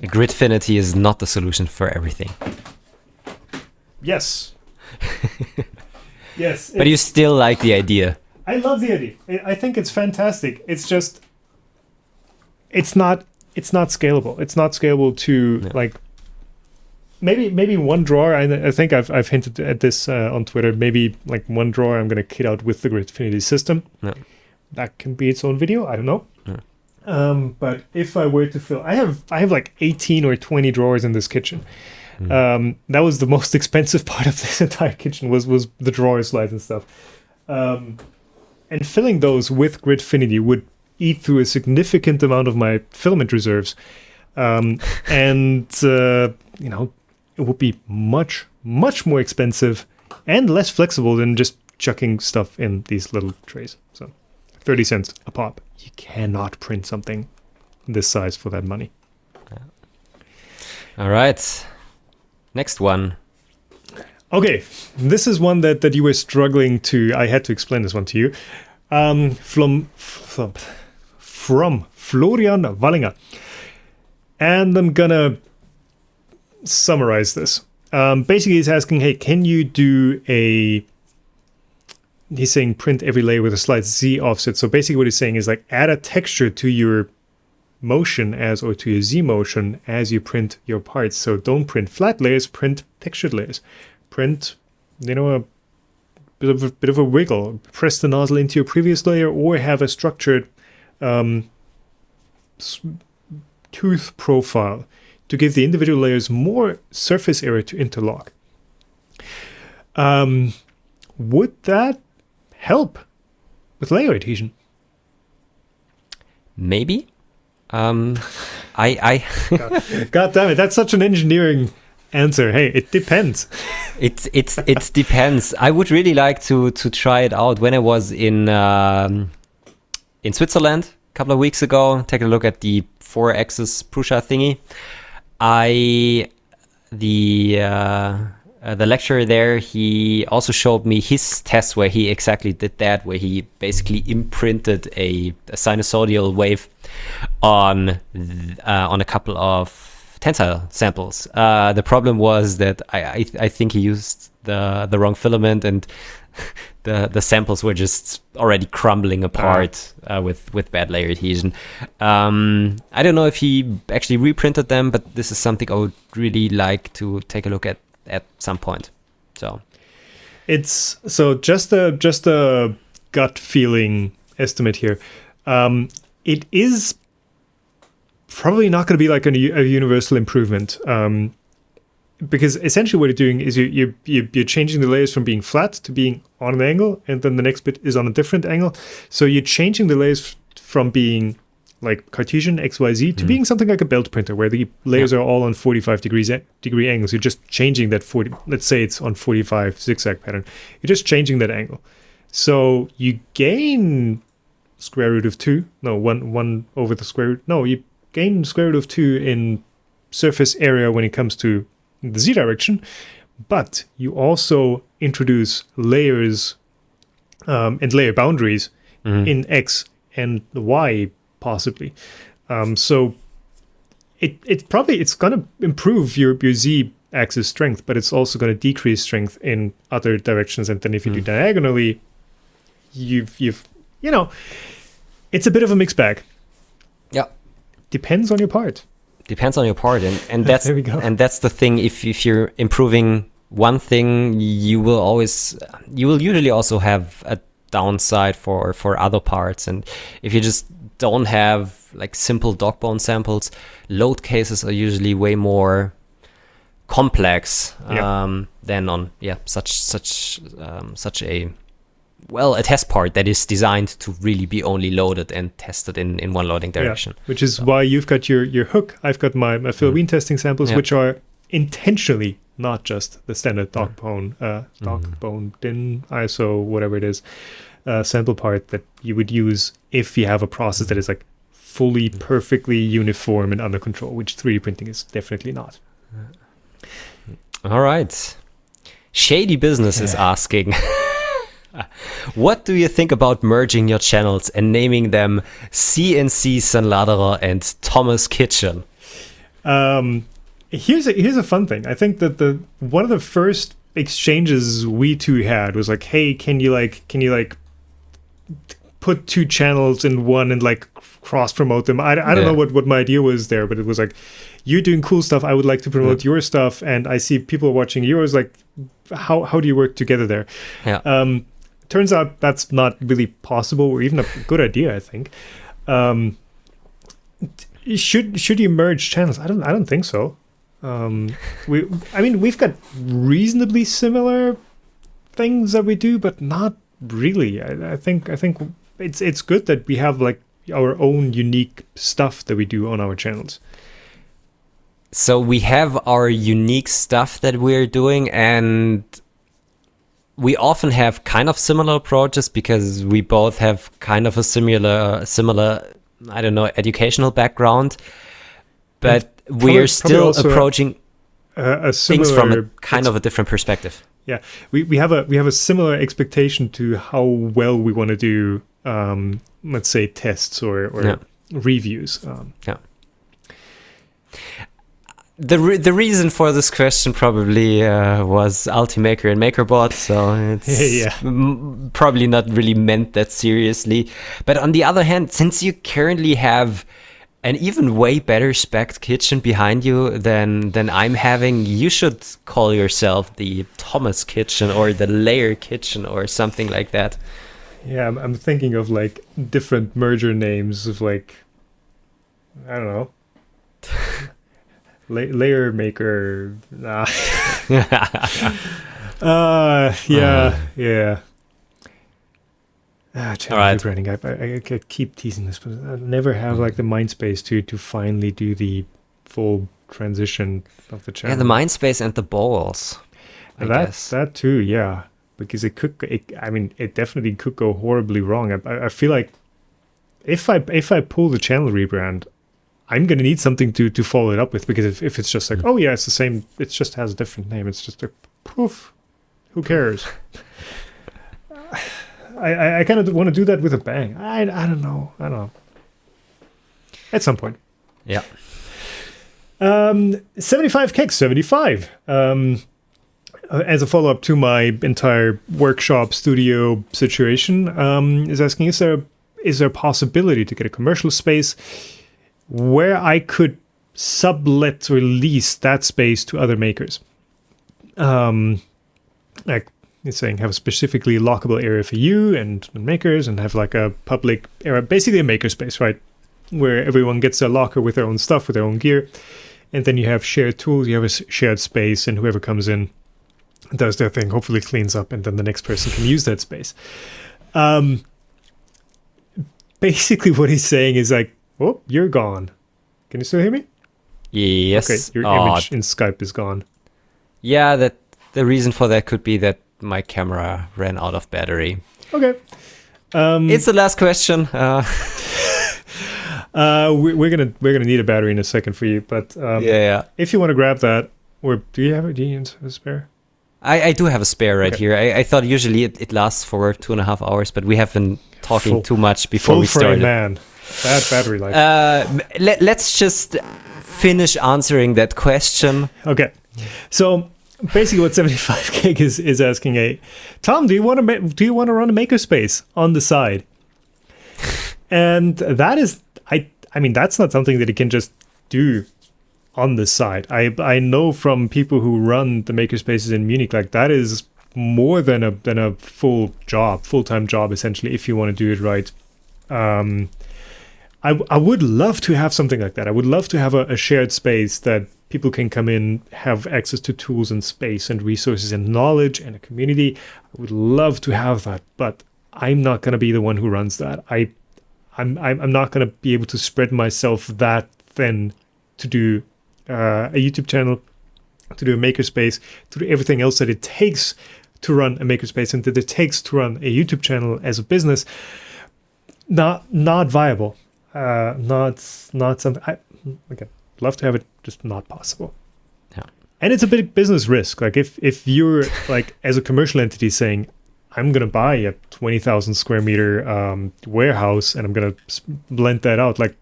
Gridfinity is not the solution for everything? Yes. Yes. But you still like the idea. I love the idea. I think it's fantastic. It's just, it's not scalable. It's not scalable to like maybe one drawer. I think I've hinted at this on Twitter. Maybe like one drawer I'm going to kit out with the Gridfinity system. No. That can be its own video. I don't know. But if I were to fill, I have like 18 or 20 drawers in this kitchen. That was the most expensive part of this entire kitchen was the drawer slides and stuff. And filling those with Gridfinity would eat through a significant amount of my filament reserves. It would be much, much more expensive and less flexible than just chucking stuff in these little trays. So 30 cents a pop. You cannot print something this size for that money. All right. Next one. Okay, this is one that you were struggling to. I had to explain this one to you. From Florian Wallinger. And I'm gonna summarize this. Basically, he's asking, hey, can you do he's saying print every layer with a slight Z offset. So basically what he's saying is like add a texture to your motion or to your Z motion as you print your parts. So don't print flat layers, print textured layers. Print, a bit of a wiggle. Press the nozzle into your previous layer or have a structured tooth profile to give the individual layers more surface area to interlock. Would that help with layer adhesion? Maybe. God damn it! That's such an engineering answer. Hey, it depends. It depends. I would really like to try it out. When I was in Switzerland a couple of weeks ago, take a look at the 4-axis Prusa thingy. The lecturer there, he also showed me his test where he exactly did that, where he basically imprinted a sinusoidal wave on a couple of tensile samples. The problem was that I think he used the wrong filament, and the samples were just already crumbling apart with bad layer adhesion. I don't know if he actually reprinted them, but this is something I would really like to take a look at some point. So it's just a gut feeling estimate here. It is probably not going to be like a universal improvement, because essentially what you're doing is you're changing the layers from being flat to being on an angle, and then the next bit is on a different angle. So you're changing the layers from being like Cartesian XYZ to being something like a belt printer where the layers are all on 45 degree angles. You're just changing that 40. Let's say it's on 45 zigzag pattern. You're just changing that angle. So you gain square root of 2. No, 1 over the square root. No, you gain square root of 2 in surface area when it comes to the z direction, but you also introduce layers and layer boundaries in x and y possibly. So it's going to improve your z axis strength, but it's also going to decrease strength in other directions. And then if you do diagonally, you've it's a bit of a mixed bag. Yeah, depends on your part. And that's there we go. And that's the thing. If you're improving one thing, you will usually also have a downside for other parts. And if you just don't have like simple dog bone samples, load cases are usually way more complex than on such a test part that is designed to really be only loaded and tested in one loading direction. Yeah, which is why you've got your hook. I've got my Philween testing samples, which are intentionally not just the standard dog bone DIN, ISO, whatever it is, sample part that you would use if you have a process that is like fully perfectly uniform and under control, which 3D printing is definitely not. All right. Shady Business is asking, what do you think about merging your channels and naming them CNC Sanladerer and Thomas Kitchen? Here's a fun thing. I think that one of the first exchanges we two had was like, hey, can you put two channels in one and like cross promote them? I don't know what my idea was there, but it was like, you're doing cool stuff, I would like to promote your stuff, and I see people watching yours, like how do you work together there? Turns out that's not really possible or even a good idea, I think. Should you merge channels? I don't think so. We've got reasonably similar things that we do, but not really. I think it's good that we have like our own unique stuff that we do on our channels. So we have our unique stuff that we're doing, and we often have kind of similar approaches because we both have kind of a similar, I don't know, educational background, but we are still approaching things from a kind of a different perspective. Yeah, we have a similar expectation to how well we want to do, let's say, tests or reviews. The reason for this question probably was Ultimaker and Makerbot, so it's probably not really meant that seriously. But on the other hand, since you currently have an even way better spec'd kitchen behind you than I'm having, you should call yourself the Thomas Kitchen or the Layer Kitchen or something like that. Yeah, I'm thinking of like different merger names of like, I don't know. Layer Maker. Yeah. All right. Branding. I keep teasing this, but I never have like the mind space to finally do the full transition of the channel. Yeah, the mind space and the balls. I guess that too. Yeah, because it definitely could go horribly wrong. I feel like if I pull the channel rebrand, I'm going to need something to follow it up with, because if it's just like, oh yeah, it's the same, it just has a different name, it's just a poof, who cares? I kind of want to do that with a bang. I don't know. At some point. Yeah. 75 kicks, 75. As a follow-up to my entire workshop studio situation, is asking, is there a possibility to get a commercial space where I could sublet or lease that space to other makers? Like it's saying, have a specifically lockable area for you and makers, and have like a public area, basically a makerspace, right? Where everyone gets a locker with their own stuff, with their own gear. And then you have shared tools, you have a shared space, and whoever comes in does their thing, hopefully cleans up, and then the next person can use that space. Basically what he's saying is like, oh, you're gone. Can you still hear me? Yes. Okay, your image in Skype is gone. Yeah, that the reason for that could be that my camera ran out of battery. Okay. It's the last question. We're gonna need a battery in a second for you, but Yeah. if you want to grab that, or do you have a spare? I do have a spare right here. I thought usually it lasts for 2.5 hours, but we have been talking too much before we Full frame, started. man. Bad battery life. Let's just finish answering that question. Okay, so basically, what 75 gig is asking: Tom, do you want to run a Makerspace on the side? And that is, I mean, that's not something that you can just do on the side. I know from people who run the Makerspaces in Munich, like that is more than a full-time job, essentially, if you want to do it right. I would love to have something like that. I would love to have a shared space that people can come in, have access to tools and space and resources and knowledge and a community. I would love to have that, but I'm not going to be the one who runs that. I'm not going to be able to spread myself that thin to do a YouTube channel, to do a Makerspace, to do everything else that it takes to run a Makerspace and that it takes to run a YouTube channel as a business. Not viable. Not something. Okay, love to have it, just not possible. Yeah. And it's a big business risk. Like if you're like as a commercial entity saying, I'm gonna buy a 20,000 square meter warehouse and I'm gonna blend that out, like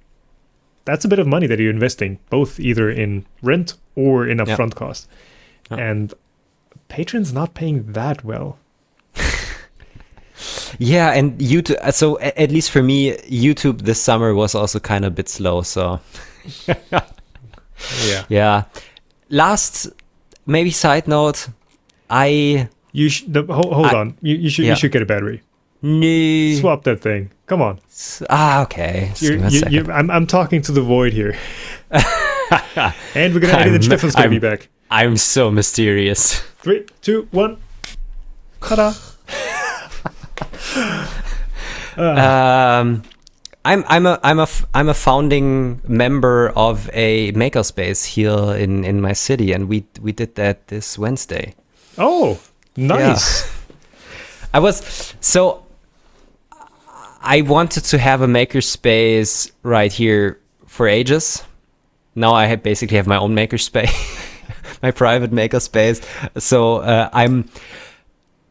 that's a bit of money that you're investing, both either in rent or in upfront cost. And Patreon's not paying that well. Yeah, and YouTube. So at least for me, YouTube this summer was also kind of a bit slow. So yeah. Last maybe side note, hold on. You should get a battery. No. Swap that thing. Come on. Okay. I'm talking to the void here. And we're gonna edit it. Stefan's gonna be back. I'm so mysterious. 3, 2, 1. Ta-da. I'm a founding member of a Makerspace here in my city, and we did that this Wednesday. Oh, nice. Yeah. I wanted to have a Makerspace right here for ages. Now I basically have my own Makerspace, my private Makerspace. So I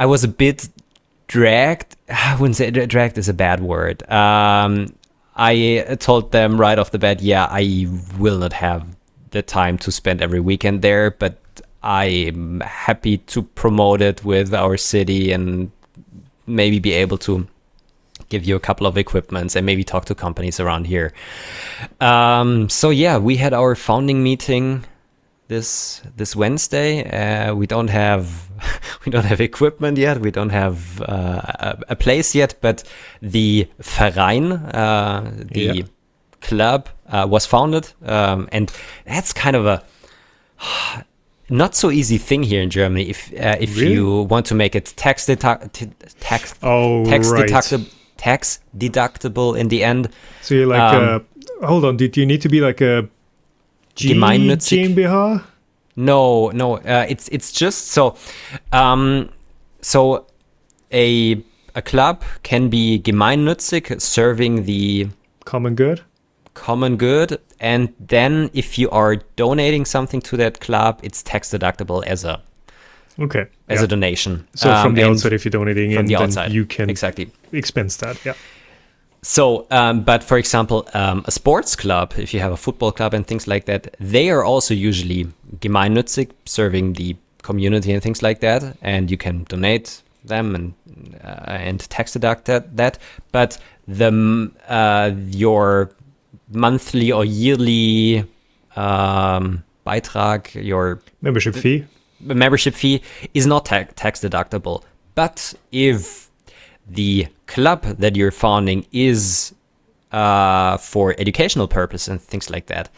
was a bit dragged. I wouldn't say dragged is a bad word. I told them right off the bat, I will not have the time to spend every weekend there, but I'm happy to promote it with our city and maybe be able to give you a couple of equipments and maybe talk to companies around here. We had our founding meeting this Wednesday. We don't have equipment yet. We don't have a place yet. But the Verein, the club, was founded, and that's kind of a not so easy thing here in Germany. If really? You want to make it tax deductible in the end. So you're like, hold on, did you need to be like a GmbH? No, it's just so. So a club can be gemeinnützig, serving the common good, and then if you are donating something to that club, it's tax deductible as a donation. So from the outside, if you're donating from the outside, you can exactly expense that. Yeah. So, but for example, a sports club, if you have a football club and things like that, they are also usually gemeinnützig, serving the community and things like that, and you can donate them and tax deduct that. But your monthly or yearly Beitrag, your membership fee is not tax deductible. But if the club that you're founding is for educational purpose and things like that,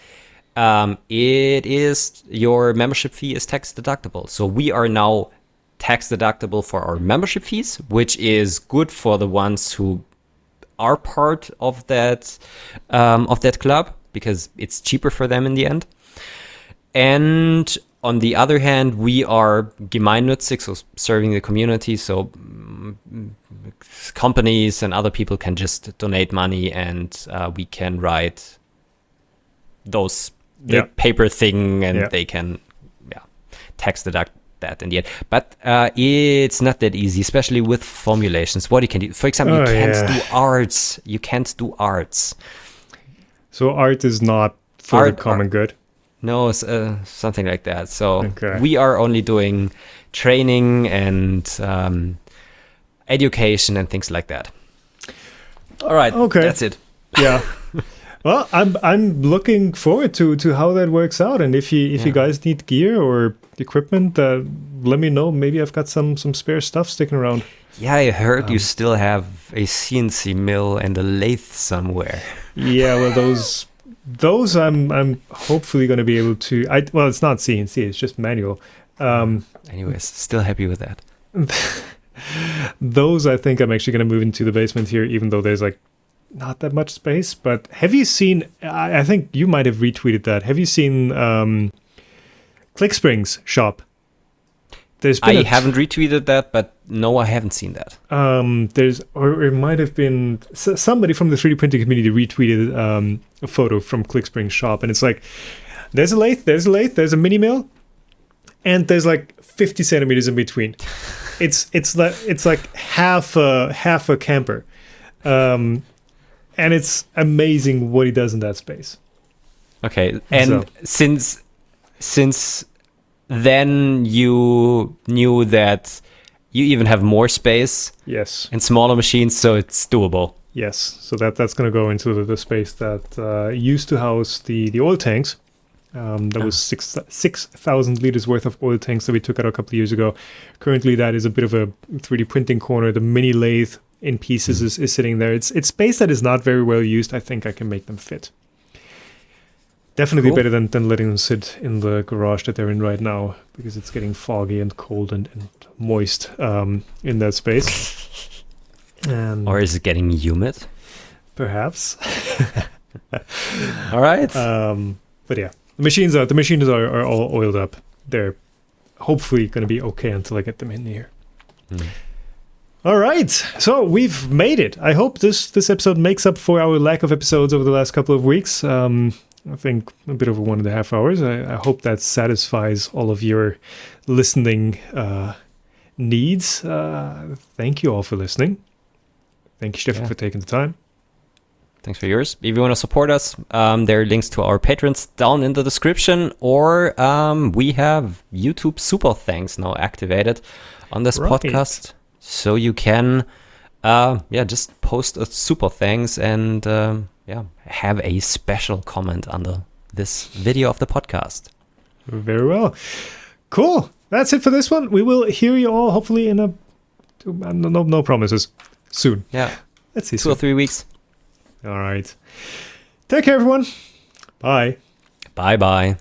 your membership fee is tax deductible. So we are now tax deductible for our membership fees, which is good for the ones who are part of that club, because it's cheaper for them in the end. And on the other hand, we are gemeinnützig, so serving the community, so companies and other people can just donate money, and we can write the paper thing, and they can tax deduct that in the end. But it's not that easy, especially with formulations. What you can do, for example, you can't do arts. You can't do arts. So art is not for the common good? No, something like that. So we are only doing training and education and things like that. All right. Okay. That's it. Yeah. Well, I'm looking forward to how that works out. And if you guys need gear or equipment, let me know. Maybe I've got some spare stuff sticking around. Yeah, I heard you still have a CNC mill and a lathe somewhere. Yeah, well, those I'm hopefully going to be able to. Well, it's not CNC; it's just manual. Anyways, still happy with that. Those I think I'm actually going to move into the basement here, even though there's like not that much space. But have you seen? I think you might have retweeted that. Have you seen ClickSpring's shop? I haven't retweeted that, but no, I haven't seen that. Or it might have been somebody from the 3D printing community retweeted a photo from ClickSpring's shop, and it's like there's a lathe, there's a mini mill, and there's like 50 centimeters in between. It's like half a camper, and it's amazing what he does in that space. Okay, and since then you knew that you even have more space. Yes. And smaller machines, so it's doable. Yes. So that's going to go into the space that used to house the oil tanks. That was 6,000 liters worth of oil tanks that we took out a couple of years ago. Currently, that is a bit of a 3D printing corner. The mini lathe in pieces is sitting there. It's space that is not very well used. I think I can make them fit. Definitely better than letting them sit in the garage that they're in right now, because it's getting foggy and cold and moist in that space. Or is it getting humid? Perhaps. All right. But yeah, the machines are all oiled up. They're hopefully going to be okay until I get them in here. All right, so we've made it. I hope this episode makes up for our lack of episodes over the last couple of weeks. I think a bit over 1.5 hours. I hope that satisfies all of your listening needs. Thank you all for listening. Thank you, Stefan, for taking the time. Thanks for yours. If you want to support us, there are links to our patrons down in the description, or we have YouTube super thanks now activated on this podcast. So you can just post a super thanks and have a special comment under this video of the podcast. Very well. Cool. That's it for this one. We will hear you all hopefully in no promises, soon. Yeah. Let's see. 2 or 3 weeks. All right. Take care, everyone. Bye. Bye-bye.